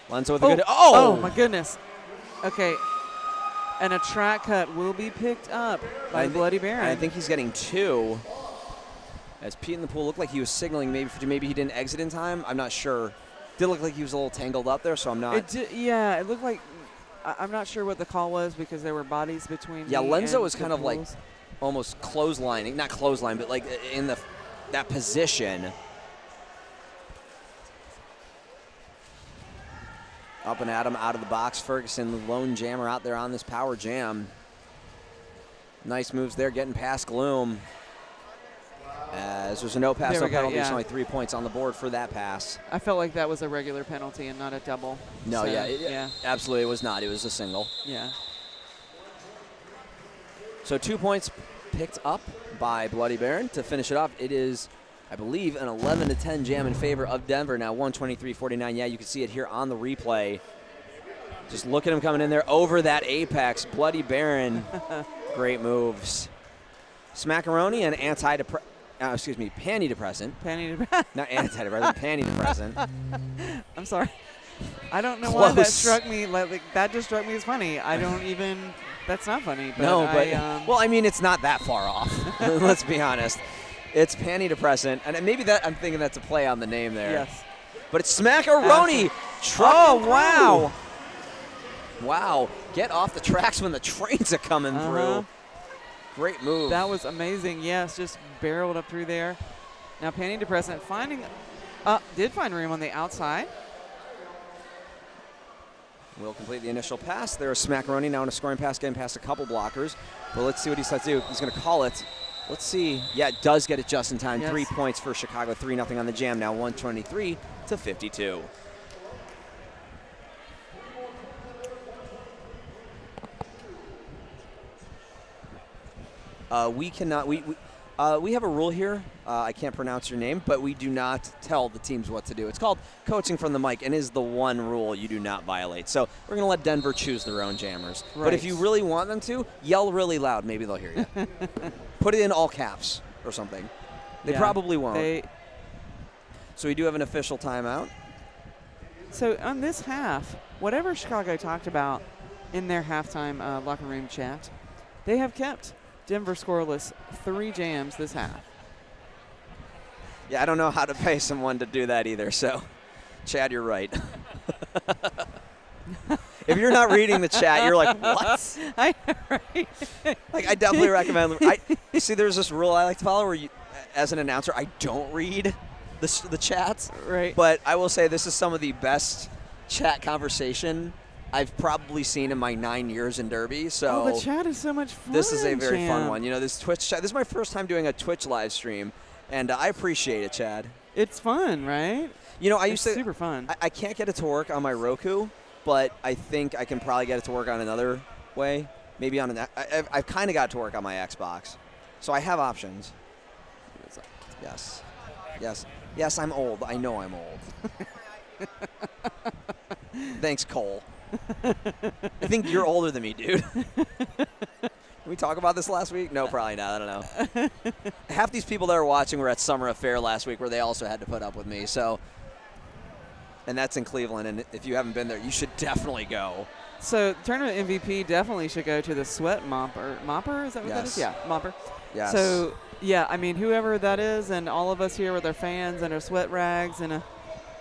Lenzo with a good. Oh, my goodness. Okay. And a track cut will be picked up by Bloody Baron. I think he's getting 2. As Pete in the pool looked like he was signaling maybe he didn't exit in time. I'm not sure. Did look like he was a little tangled up there, so I'm not. Yeah, it looked like. I'm not sure what the call was because there were bodies between. Yeah, me Lenzo and was the kind of like pools. almost clotheslining, not clothesline, but like in that position. Up and Adam out of the box. Ferguson, the lone jammer out there on this power jam. Nice moves there, getting past Gloom. As there's a no pass, no penalty. There's only 3 points on the board for that pass. I felt like that was a regular penalty and not a double. No, So, yeah, absolutely, it was not. It was a single. Yeah. So 2 points picked up by Bloody Baron to finish it off. It is, I believe, an 11-10 jam in favor of Denver. Now 123-49. Yeah, you can see it here on the replay. Just look at him coming in there over that apex. Bloody Baron, great moves. Smackaroni and panty depressant. Not antidepressant, panty depressant. I'm sorry. I don't know why that Close. struck me. Like that just struck me as funny. I don't even. That's not funny. But No, but well, I mean, it's not that far off. Let's be honest. It's panty depressant, and maybe that I'm thinking that's a play on the name there. Yes. But it's Smackaroni. Oh, wow. Wow. Get off the tracks when the trains are coming through. Great move. That was amazing. Yes, just barreled up through there. Now panty depressant did find room on the outside. Will complete the initial pass. There's Smackaroni now in a scoring pass, getting past a couple blockers. But let's see what he decides to do. He's going to call it. Let's see. Yeah, it does get it just in time. Yes. 3 points for Chicago, 3-0 on the jam. Now 123-52. We cannot. We have a rule here. I can't pronounce your name, but we do not tell the teams what to do. It's called coaching from the mic and is the one rule you do not violate. So we're going to let Denver choose their own jammers. Right. But if you really want them to, yell really loud. Maybe they'll hear you. Put it in all caps or something. They probably won't. So we do have an official timeout. So on this half, whatever Chicago talked about in their halftime locker room chat, they have kept Denver scoreless 3 jams this half. Yeah, I don't know how to pay someone to do that either. So, Chad, you're right. If you're not reading the chat, you're like, what? Right. Like, I definitely recommend. See, there's this rule I like to follow where you, as an announcer, I don't read the chats. Right. But I will say this is some of the best chat conversation I've probably seen in my 9 years in Derby. So the chat is so much fun. This is a very fun one. You know, this Twitch chat. This is my first time doing a Twitch live stream, and I appreciate it, Chad. It's fun, right? You know, It's super fun. I can't get it to work on my Roku, but I think I can probably get it to work on another way. Maybe on an. I've kind of got it to work on my Xbox, so I have options. Yes, I'm old. I know I'm old. Thanks, Cole. I think you're older than me, dude. Did we talk about this last week? No, probably not. I don't know. Half these people that are watching were at Summer Affair last week where they also had to put up with me. So, and that's in Cleveland. And if you haven't been there, you should definitely go. So tournament MVP definitely should go to the sweat mopper. Mopper, is that what that is? Yeah, mopper. Yes. So, yeah, I mean, whoever that is and all of us here with our fans and our sweat rags and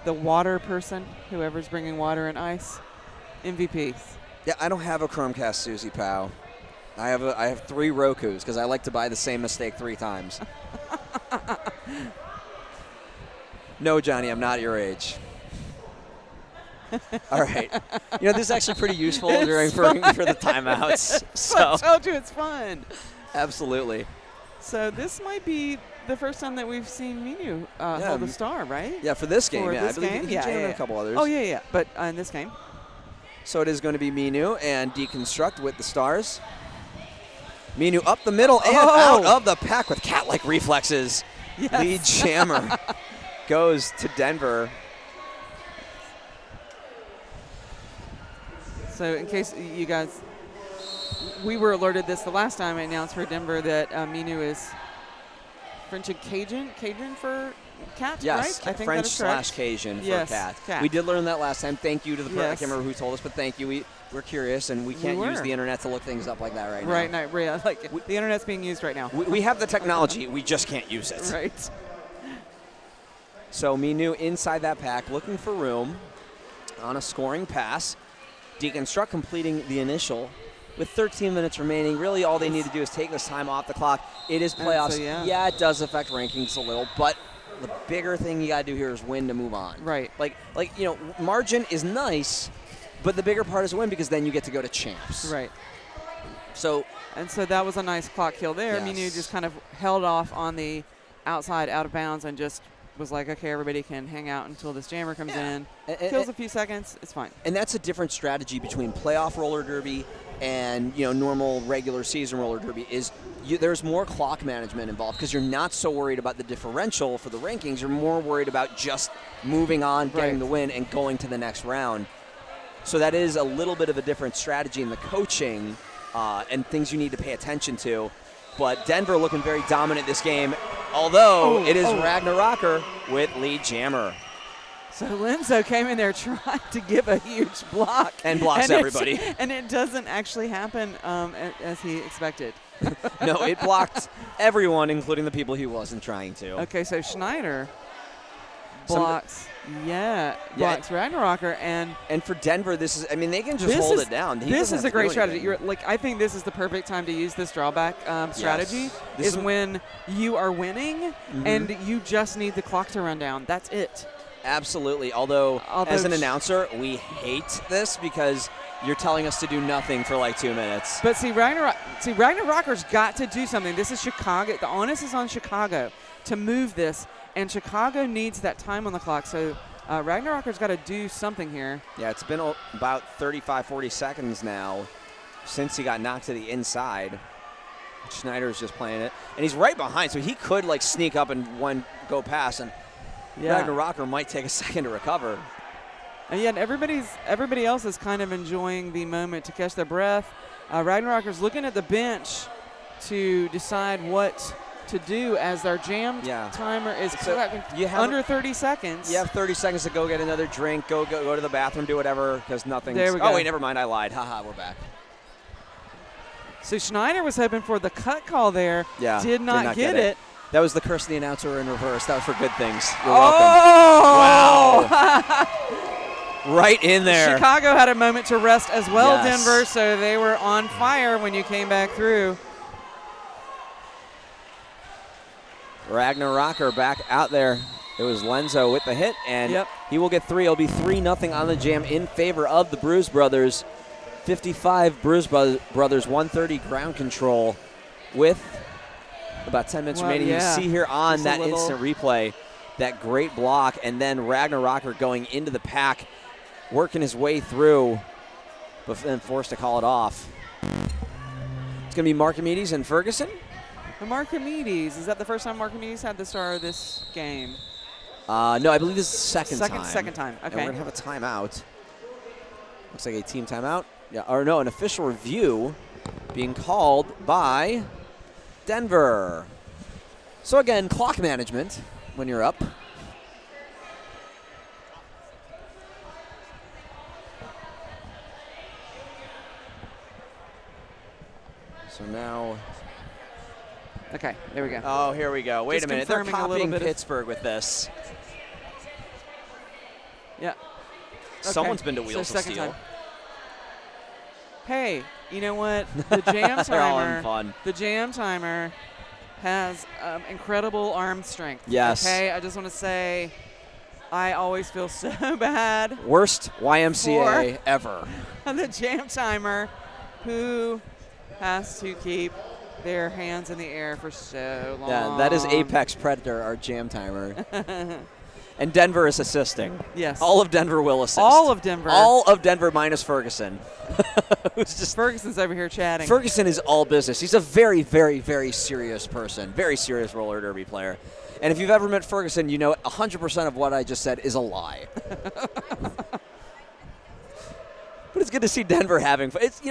the water person, whoever's bringing water and ice, MVPs. Yeah, I don't have a Chromecast, Susie Powell. I have 3 Rokus because I like to buy the same mistake 3 times. No, Johnny, I'm not your age. All right. You know, this is actually pretty useful for the timeouts. So I told you it's fun. Absolutely. So this might be the first time that we've seen Minu hold a star, right? Yeah, for this game. For yeah, this I believe game? he jammed a couple others. Oh, yeah. But in this game. So it is going to be Minu and Deconstruct with the stars. Minu up the middle and out of the pack with cat-like reflexes. Yes. Lead jammer goes to Denver. So in case you guys, we were alerted this the last time I announced for Denver that Minu is French and Cajun for cat, yes, right? I think French / Cajun for cat. We did learn that last time. Thank you to the person. I can't remember who told us, but thank you. We're curious, and we can't use the internet to look things up like that right now. Right, like the internet's being used right now. We have the technology. We just can't use it. Right. So Minu inside that pack, looking for room on a scoring pass. Deconstruct completing the initial with 13 minutes remaining. Really all they need to do is take this time off the clock. It is playoffs. So, yeah, it does affect rankings a little, but the bigger thing you got to do here is win to move on. Right. Like you know, margin is nice, but the bigger part is win because then you get to go to champs. Right. So that was a nice clock kill there. Yes. Minu just kind of held off on the outside out of bounds and just was like, okay, everybody can hang out until this jammer comes in. Kills a few seconds, it's fine. And that's a different strategy between playoff roller derby and normal regular season roller derby. There's more clock management involved because you're not so worried about the differential for the rankings. You're more worried about just moving on, getting the win, and going to the next round. So that is a little bit of a different strategy in the coaching and things you need to pay attention to. But Denver looking very dominant this game, although it is Ragnar Rocker with lead jammer. So Lenzo came in there trying to give a huge block. And blocks everybody. And it doesn't actually happen as he expected. No, it blocked everyone, including the people he wasn't trying to. Okay, so Schneider blocks. Blocks Ragnarocker and for Denver, they can just hold it down. This is a great strategy. I think this is the perfect time to use this drawback strategy. Yes. When you are winning and you just need the clock to run down. That's it. Absolutely. Although as an announcer, we hate this because you're telling us to do nothing for like 2 minutes. But see, Ragnarocker's got to do something. This is Chicago. The onus is on Chicago to move this. And Chicago needs that time on the clock, so Ragnarocker's got to do something here. Yeah, it's been about 35, 40 seconds now since he got knocked to the inside. Schneider's just playing it. And he's right behind, so he could like sneak up and one go past, and Ragnar Rocker might take a second to recover. And yet everybody else is kind of enjoying the moment to catch their breath. Ragnar Rocker's looking at the bench to decide what to do as their jam timer is under 30 seconds. You have 30 seconds to go get another drink, go to the bathroom, do whatever, because nothing's... There we go. Oh, wait, never mind. I lied. Haha, we're back. So Schneider was hoping for the cut call there. Yeah, did not get it. That was the curse of the announcer in reverse. That was for good things. You're welcome. Wow. Right in there. Chicago had a moment to rest as well, Yes. Denver, so they were on fire when you came back through. Ragnar Rocker back out there. It was Lenzo with the hit, and he will get 3. It'll be 3-0 on the jam in favor of the Bruise brothers. 55 Bruise brothers, 130 ground control with about 10 minutes remaining. You see here on just that instant replay that great block, and then Ragnar Rocker going into the pack, working his way through, but then forced to call it off. It's going to be Markimedes and Ferguson. The Markimedes, is that the first time Markimedes had the star of this game? No, I believe this is the second time. Second time, okay. And we're going to have a timeout. Looks like a team timeout. Yeah, or no, an official review being called by Denver. So again, clock management when you're up. So now... Okay, there we go. Oh, here we go. Wait Just a minute. They're confirming a little copying bit of- Pittsburgh with this. Yeah. Someone's been to Wheels So of second Steel. time. Hey, you know what? The jam They're all having timer. fun. The jam timer has incredible arm strength. Yes. Okay, I just want to say, I always feel so bad. Worst YMCA ever. The jam timer, who has to keep their hands in the air for so long. Yeah, that is Apex Predator, our jam timer. And Denver is assisting. Yes. All of Denver will assist. All of Denver. All of Denver minus Ferguson. Who's just Ferguson's over here chatting. Ferguson is all business. He's a very, very, very serious person. Very serious roller derby player. And if you've ever met Ferguson, you know 100% of what I just said is a lie. But it's good to see Denver having fun. It's,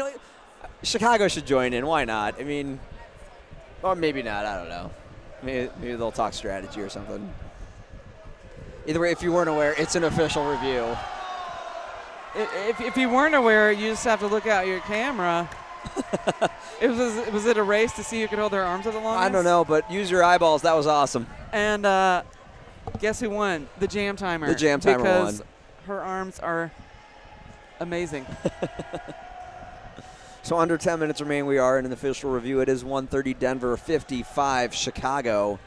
Chicago should join in. Why not? I mean, or maybe not. I don't know. Maybe they'll talk strategy or something. Either way, if you weren't aware, it's an official review. If you weren't aware, you just have to look out your camera. Was it a race to see who could hold their arms at the longest? I don't know, but use your eyeballs. That was awesome. And guess who won? The jam timer. The jam timer won. Because her arms are amazing. So under 10 minutes remain. We are in an official review. It is 1:30 Denver, 55 Chicago.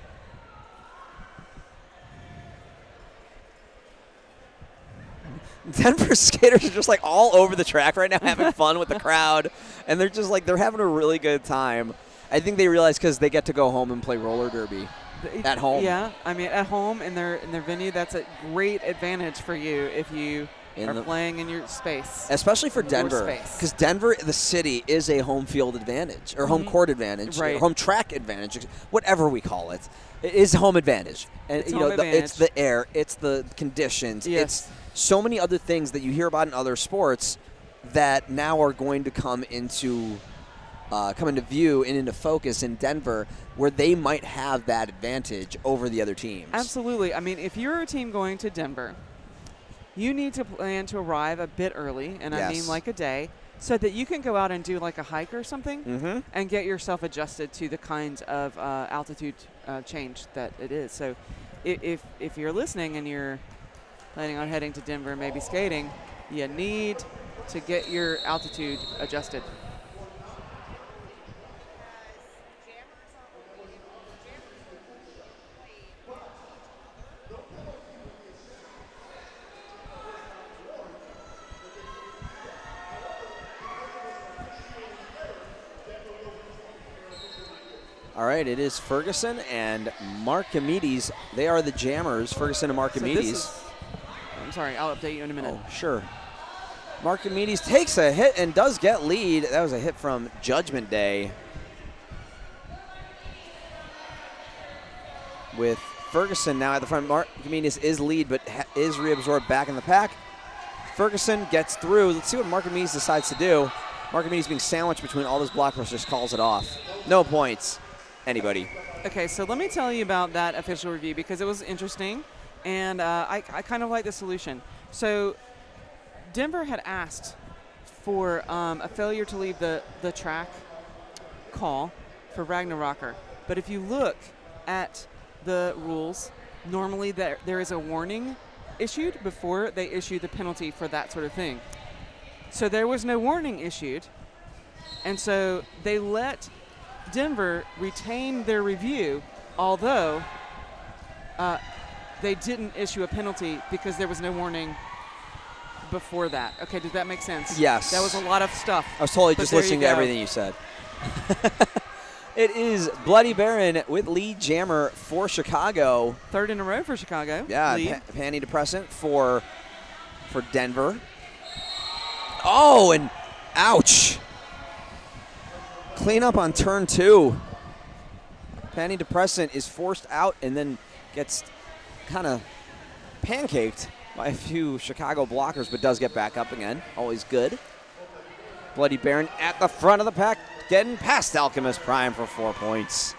Denver skaters are just like all over the track right now having fun with the crowd, and they're just like they're having a really good time. I think they realize because they get to go home and play roller derby at home. Yeah, I mean at home in their venue, that's a great advantage for you if you are playing in your space. Especially for Denver, because Denver, the city, is a home field advantage or home court advantage, or home track advantage, whatever we call it. It is home advantage, and it's it's the air, it's the conditions, it's so many other things that you hear about in other sports that now are going to come into view and into focus in Denver, where they might have that advantage over the other teams. Absolutely. I mean, if you're a team going to Denver, you need to plan to arrive a bit early, and I mean like a day, so that you can go out and do like a hike or something and get yourself adjusted to the kinds of altitude change that it is. So if you're listening and you're planning on heading to Denver and maybe skating, you need to get your altitude adjusted. All right, it is Ferguson and Markimedes. They are the jammers, Ferguson and Markimedes. I'm sorry, I'll update you in a minute. Oh, sure. Markimedes takes a hit and does get lead. That was a hit from Judgment Day. with Ferguson now at the front. Marquemedes is lead, but is reabsorbed back in the pack. Ferguson gets through. Let's see what Marquemedes decides to do. Marquemedes being sandwiched between all those blockers just calls it off. No points. Anybody. Okay, so let me tell you about that official review because it was interesting, and I kind of like the solution. So Denver had asked for a failure to leave the track call for Ragnar, but if you look at the rules, normally there is a warning issued before they issue the penalty for that sort of thing. So there was no warning issued, and so they let Denver retain their review, although they didn't issue a penalty because there was no warning before that. Okay, does that make sense? Yes. That was a lot of stuff. I was totally just listening to everything you said. It is Bloody Baron with lead jammer for Chicago. Third in a row for Chicago. Yeah, panty depressant for Denver. Oh, and ouch. Clean up on turn 2. Panty depressant is forced out and then gets kind of pancaked by a few Chicago blockers, but does get back up again. Always good. Bloody Baron at the front of the pack, getting past Alchemist Prime for 4 points.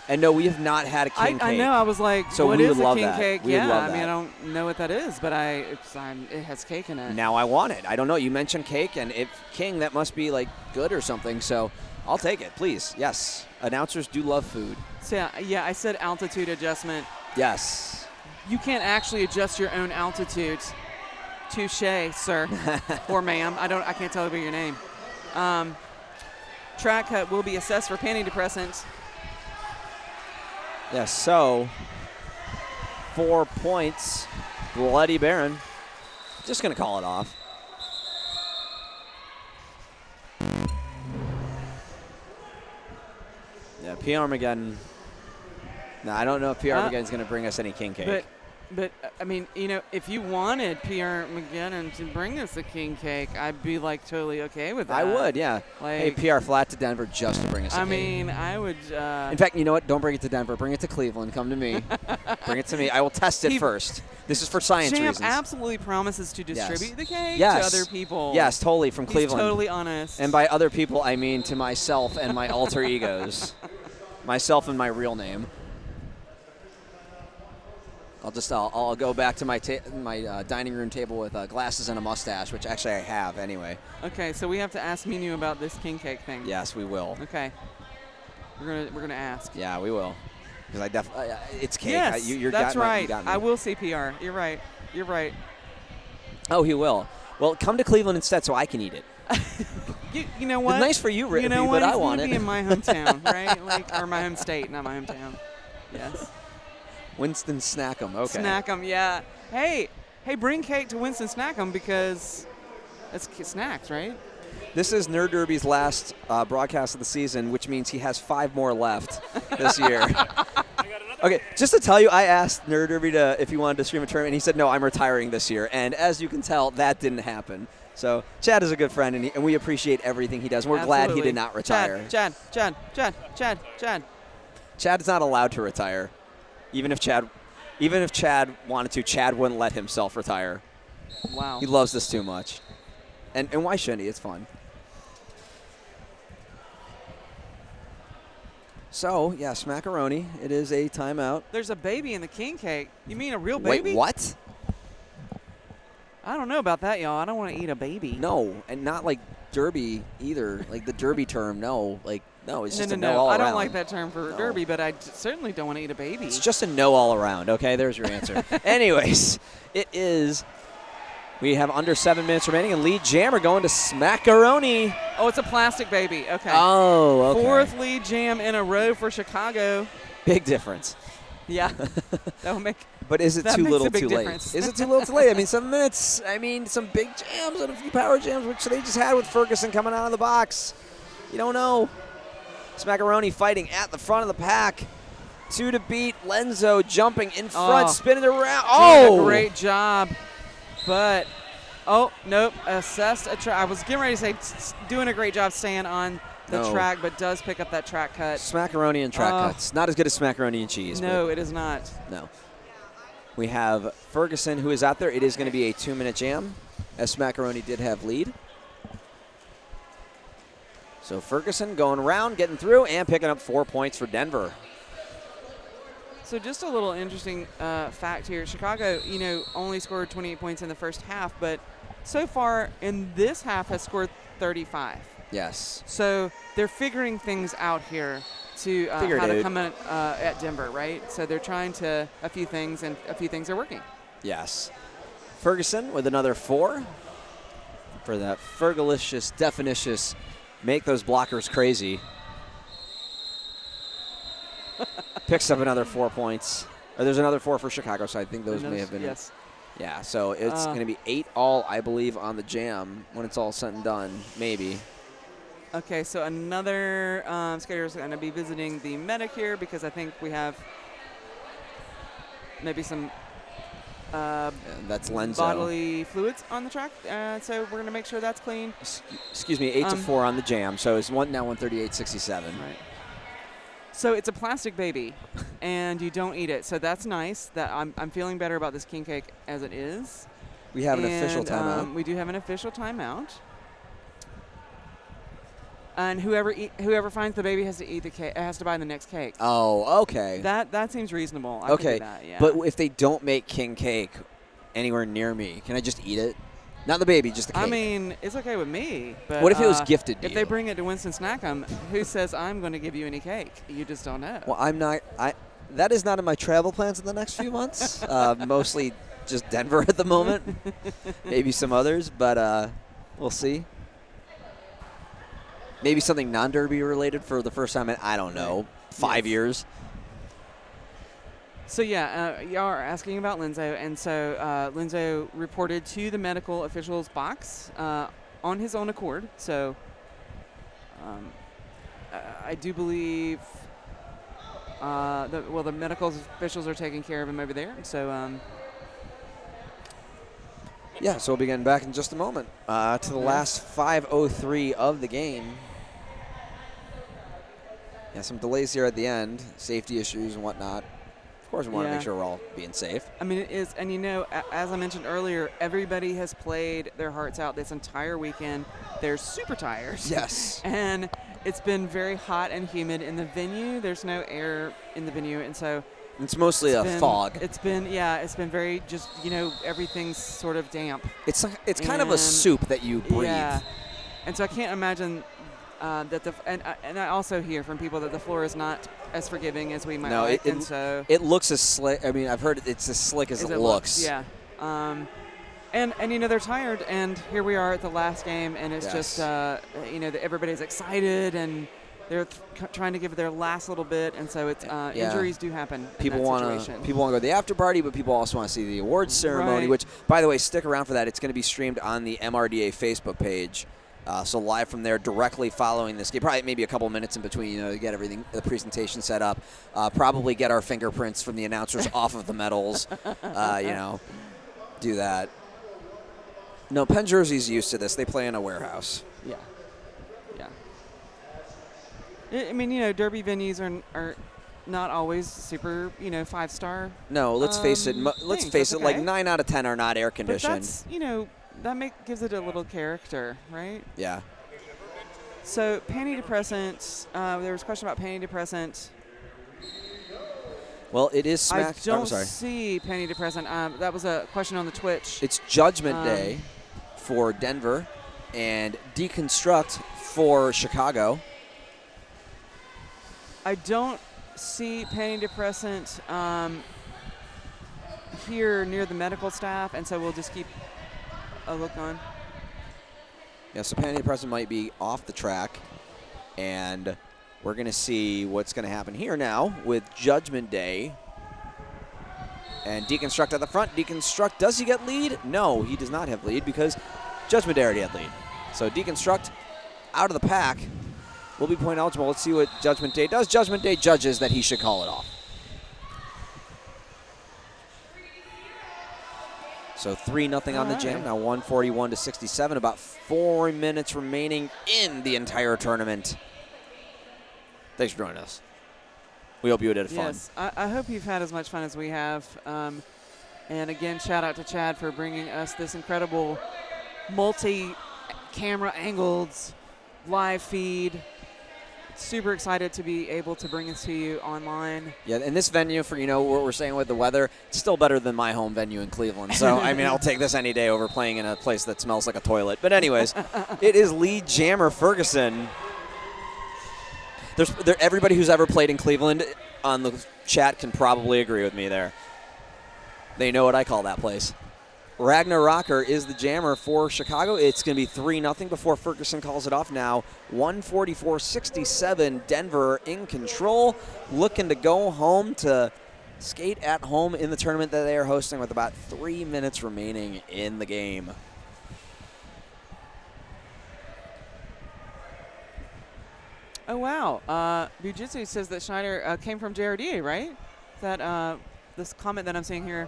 And no, we have not had a king cake. I know. I was like, so what we is would a love king that. cake? We yeah, would love I mean, that. I don't know what that is, but it has cake in it. Now I want it. I don't know. You mentioned cake, and if king, that must be like good or something. So I'll take it, please. Yes. Announcers do love food. So yeah, I said altitude adjustment. Yes. You can't actually adjust your own altitude. Touche, sir or ma'am. I can't tell you your name. Track cut will be assessed for panty depressant. Yes, so 4 points. Bloody Baron. Just going to call it off. Yeah, P. Armageddon. No, I don't know if P. Armageddon's going to bring us any king cake. But I mean, you know, if you wanted Pierre McGinnon to bring us a king cake, I'd be like totally okay with that. I would, yeah. Like, hey, PR flat to Denver just to bring us a cake. I mean, I would. In fact, you know what? Don't bring it to Denver. Bring it to Cleveland. Come to me. Bring it to me. I will test it first. This is for science Champ reasons. absolutely promises to distribute the cake to other people. Yes, totally, from He's Cleveland. Totally honest. And by other people, I mean to myself and my alter egos. Myself and my real name. I'll go back to my dining room table with glasses and a mustache, which actually I have anyway. Okay, so we have to ask Minu about this king cake thing. Yes, we will. Okay, we're gonna ask. Yeah, we will. Because it's cake. Yes, that's right. You got me. I will say PR. You're right. You're right. Oh, he will. Well, come to Cleveland instead so I can eat it. You know what? It's nice for you, Rippy, you know but what? I want it. It's gonna be in my hometown, right? Or my home state, not my hometown. Yes. Winston Snackham, okay. Snackham, yeah. Hey, bring cake to Winston Snackham because it's snacks, right? This is Nerd Derby's last broadcast of the season, which means he has 5 more left this year. Okay, just to tell you, I asked Nerd Derby if he wanted to stream a tournament, and he said, no, I'm retiring this year. And as you can tell, that didn't happen. So Chad is a good friend, and we appreciate everything he does. We're glad he did not retire. Chad. Chad is not allowed to retire. Even if Chad wanted to, Chad wouldn't let himself retire. Wow. He loves this too much. And why shouldn't he? It's fun. So, yes, macaroni. It is a timeout. There's a baby in the king cake. You mean a real baby? Wait, what? I don't know about that, y'all. I don't want to eat a baby. No, and not like derby either. Like the derby term, no. Like, no, it's just a no all I around. don't like that term for derby, but I certainly don't want to eat a baby. It's just a no all around, okay? There's your answer. Anyways, it is. We have under 7 minutes remaining, and lead jammer going to Smackaroni. Oh, it's a plastic baby. Okay. Oh, okay. 4th lead jam in a row for Chicago. Big difference. Yeah. That would make. But is it too little too late? Difference. Is it too little too late? I mean, 7 minutes. I mean, some big jams and a few power jams, which they just had with Ferguson coming out of the box. You don't know. Smackaroni fighting at the front of the pack. 2 to beat. Lenzo jumping in front, spinning around. Doing a great job. But, nope. Assessed a try. I was getting ready to say doing a great job staying on the No. track, but does pick up that track cut. Smackaroni and track cuts. Not as good as Smackaroni and cheese. No, it is not. No. We have Ferguson, who is out there. It is going to be a 2-minute jam, as Smackaroni did have lead. So Ferguson going around, getting through, and picking up 4 points for Denver. So just a little interesting fact here. Chicago, only scored 28 points in the first half, but so far in this half has scored 35. Yes. So they're figuring things out here to how to come in at Denver, right? So they're trying to a few things, and a few things are working. Yes. Ferguson with another 4 for that Fergalicious, definitious, make those blockers crazy. Picks up another 4 points. Or there's another 4 for Chicago, so I think those may have been. Yes. Yeah, so it's going to be 8 all, I believe, on the jam when it's all said and done, maybe. Okay, so another skater is going to be visiting the medic here because I think we have maybe some that's Lenzo. bodily fluids on the track. So we're going to make sure that's clean. Excuse me, 8 to 4 on the jam, so it's now 138.67. Right. So it's a plastic baby, and you don't eat it. So that's nice. That I'm feeling better about this king cake as it is. We have an official timeout. We do have an official timeout. And whoever finds the baby has to eat the cake. Has to buy the next cake. Oh, okay. That seems reasonable. I okay, can do that, yeah. But if they don't make king cake anywhere near me, can I just eat it? Not the baby, just the cake. I mean, it's okay with me. But what if it was gifted to if you? they bring it to Winston Snackham, who says I'm going to give you any cake? You just don't know. Well, I'm not. That is not in my travel plans in the next few months. Mostly just Denver at the moment. Maybe some others, but we'll see. Maybe something non-derby related for the first time in, I don't know, 5 years. So, yeah, y'all are asking about Lenzo. And so Lenzo reported to the medical officials box on his own accord. So I do believe the medical officials are taking care of him over there. So, yeah, so we'll be getting back in just a moment to the last 5:03 of the game. Yeah, some delays here at the end, safety issues and whatnot. Of course, we want to make sure we're all being safe. I mean, it is, and as I mentioned earlier, everybody has played their hearts out this entire weekend. They're super tired. Yes. And it's been very hot and humid in the venue. There's no air in the venue, and so it's mostly a fog. It's been very just, everything's sort of damp. It's kind of a soup that you breathe. Yeah. And so I can't imagine that and I also hear from people that the floor is not as forgiving as we might like. And so it looks as slick. I mean, I've heard it's as slick as it looks. Yeah. And they're tired, and here we are at the last game, and it's just everybody's excited, and they're trying to give it their last little bit, and so it's injuries do happen. People want to go to the after party, but people also want to see the awards ceremony. Right. Which, by the way, stick around for that. It's going to be streamed on the MRDA Facebook page. So live from there, directly following this game. Probably maybe a couple minutes in between, to get everything, the presentation set up. Probably get our fingerprints from the announcers off of the medals. Do that. No, Penn Jersey's used to this. They play in a warehouse. Yeah. I mean, derby venues are not always super, 5-star. No, let's face it. Let's face it. Like 9 out of 10 are not air conditioned. But that's, that gives it a little character, right? Yeah. So panty depressant. There was a question about panty depressant. Well, it is smack. I don't see panty depressant. That was a question on the Twitch. It's Judgment Day for Denver and Deconstruct for Chicago. I don't see panty depressant here near the medical staff, and so we'll just keep a look on. Yeah, so panty depressant might be off the track, and we're going to see what's going to happen here now with Judgment Day. And Deconstruct at the front. Deconstruct, does he get lead? No, he does not have lead because Judgment Day already had lead. So Deconstruct out of the pack will be point eligible. Let's see what Judgment Day does. Judgment Day judges that he should call it off. So 3-0 on the jam. Now 141-67. About 4 minutes remaining in the entire tournament. Thanks for joining us. We hope you had fun. Yes, I hope you've had as much fun as we have. And again, shout out to Chad for bringing us this incredible multi-camera angled live feed. Super excited to be able to bring this to you online. Yeah, and this venue, for what we're saying with the weather, it's still better than my home venue in Cleveland. So, I mean, I'll take this any day over playing in a place that smells like a toilet. But anyways, it is lead jammer Ferguson. Everybody who's ever played in Cleveland on the chat can probably agree with me there. They know what I call that place. Ragnar Rocker is the jammer for Chicago. It's going to be 3-0 before Ferguson calls it off now. 144-67, Denver in control, looking to go home to skate at home in the tournament that they are hosting with about 3 minutes remaining in the game. Oh, wow. Bujitsu says that Schneider came from JRDA, right? That this comment that I'm seeing here.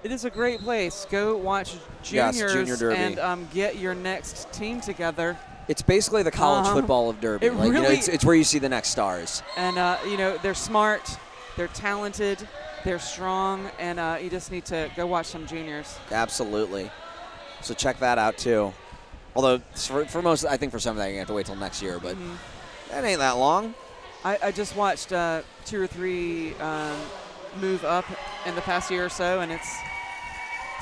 It is a great place. Go watch juniors, yes, Junior Derby. And get your next team together. It's basically the college football of Derby. It's where you see the next stars. And, they're smart, they're talented, they're strong, and you just need to go watch some juniors. Absolutely. So check that out, too. Although, for most, I think for some of that, you're going to have to wait till next year, but that ain't that long. I just watched 2 or 3 move up in the past year or so, and it's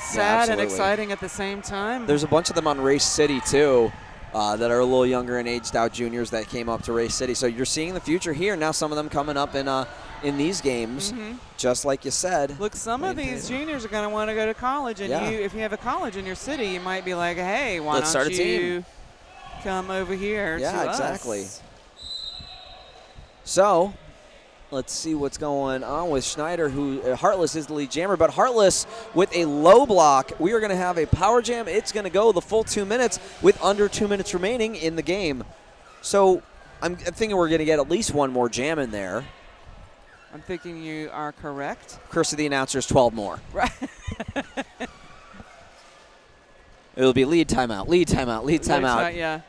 sad and exciting at the same time. There's a bunch of them on Race City, too, that are a little younger and aged out juniors that came up to Race City. So you're seeing the future here. Now some of them coming up in these games, just like you said. Look, some of these juniors are going to want to go to college, and if you have a college in your city, you might be like, hey, why Let's start don't a you team. Come over here to us? Exactly. So let's see what's going on with Schneider, who Heartless is the lead jammer. But Heartless with a low block. We are going to have a power jam. It's going to go the full 2 minutes with under 2 minutes remaining in the game. So I'm thinking we're going to get at least one more jam in there. I'm thinking you are correct. Curse of the announcers, 12 more. Right. It'll be lead timeout, lead timeout, lead timeout. Yeah.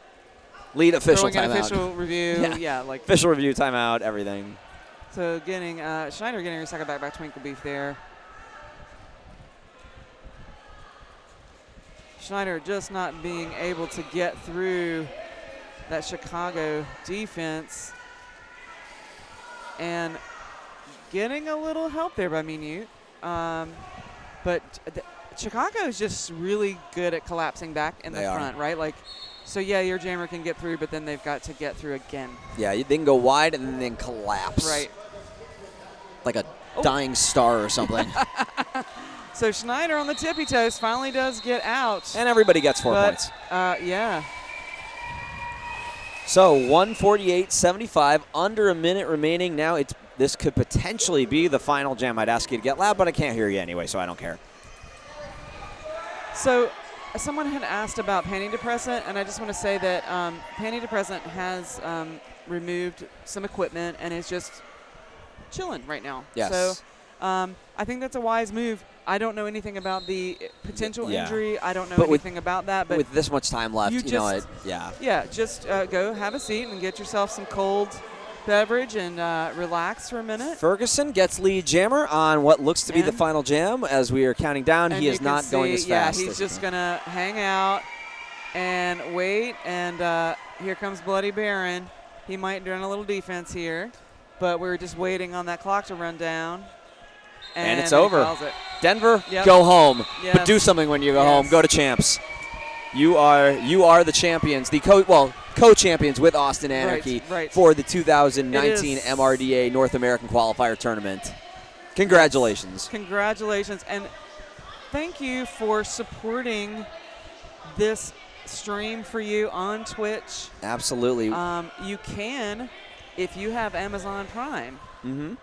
Lead official Throwing timeout. an official review. Like official review, timeout, everything. So Schneider getting her second back by Twinkle Beef there. Schneider just not being able to get through that Chicago defense and getting a little help there by Minute. But Chicago is just really good at collapsing back in the front, right? Like, so your jammer can get through, but then they've got to get through again. Yeah, they can go wide and then collapse. Right. Like a dying star or something. So Schneider on the tippy toes finally does get out. And everybody gets 4 points. Yeah. So 148-75, under a minute remaining. Now this could potentially be the final jam. I'd ask you to get loud, but I can't hear you anyway, so I don't care. So someone had asked about panty depressant, and I just want to say that panty depressant has removed some equipment and is just chilling right now. Yes. So I think that's a wise move. I don't know anything about the potential injury. I don't know anything about that. But with this much time left, Yeah, just go have a seat and get yourself some cold beverage and relax for a minute. Ferguson gets lead jammer on what looks to be the final jam as we are counting down. He is not going as fast. Yeah, he's just going to hang out and wait. And here comes Bloody Baron. He might run a little defense here, but we're just waiting on that clock to run down. And it's over. It. Denver, go home. Yes. But do something when you go home. Go to champs. You are the champions, the co-champions with Austin Anarchy for the 2019 MRDA North American Qualifier Tournament. Congratulations. Congratulations. And thank you for supporting this stream for you on Twitch. Absolutely. You can, if you have Amazon Prime,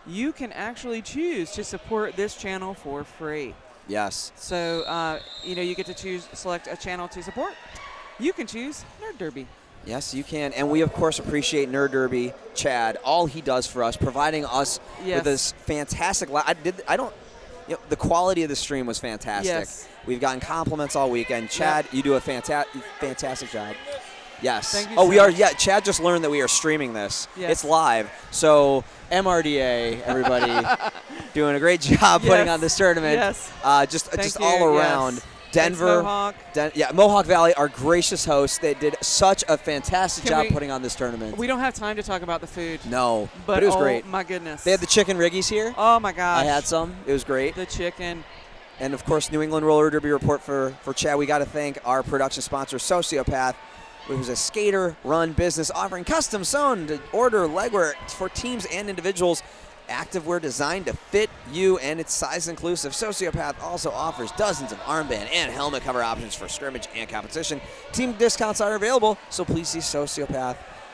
you can actually choose to support this channel for free. Yes. So, you get to select a channel to support. You can choose Nerd Derby. Yes, you can. And we, of course, appreciate Nerd Derby, Chad, all he does for us, providing us with this fantastic the quality of the stream was fantastic. Yes. We've gotten compliments all weekend. Chad, you do a fantastic job. Yes. Thank you Oh, so we are. much. Yeah, Chad just learned that we are streaming this. Yes. It's live. So MRDA, everybody, doing a great job putting on this tournament. Yes. Just Thank you. all around. Yes. Denver, Thanks, Mohawk. Mohawk Valley, our gracious hosts. They did such a fantastic Can job we- putting on this tournament. We don't have time to talk about the food. No, but it was great. Oh, my goodness. They had the chicken riggies here. Oh, my gosh. I had some. It was great. The chicken. And, of course, New England Roller Derby report for Chad. We got to thank our production sponsor, Sociopath, who's a skater-run business offering custom-sewn to order legwear for teams and individuals. Activewear designed to fit you, and it's size inclusive. Sociopath also offers dozens of armband and helmet cover options for scrimmage and competition. Team discounts are available, so please see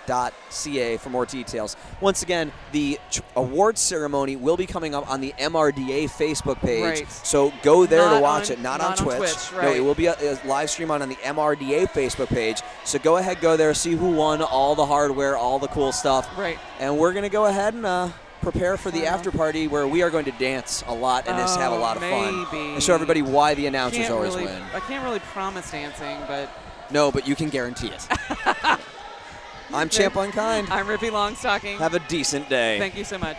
sociopath.ca for more details. Once again, the awards ceremony will be coming up on the MRDA Facebook page. Right. So go there Not to watch on- it, not not on on Twitch. Twitch, No, right. it will be a live stream on the MRDA Facebook page. So go ahead, go there, see who won all the hardware, all the cool stuff. Right. And we're going to go ahead and prepare for the after party where we are going to dance a lot and just have a lot of fun. Maybe. And show everybody why the announcers Can't always really- win. I can't really promise dancing, but No, but you can guarantee it. I'm Champ Unkind. I'm Rippy Longstocking. Have a decent day. Thank you so much.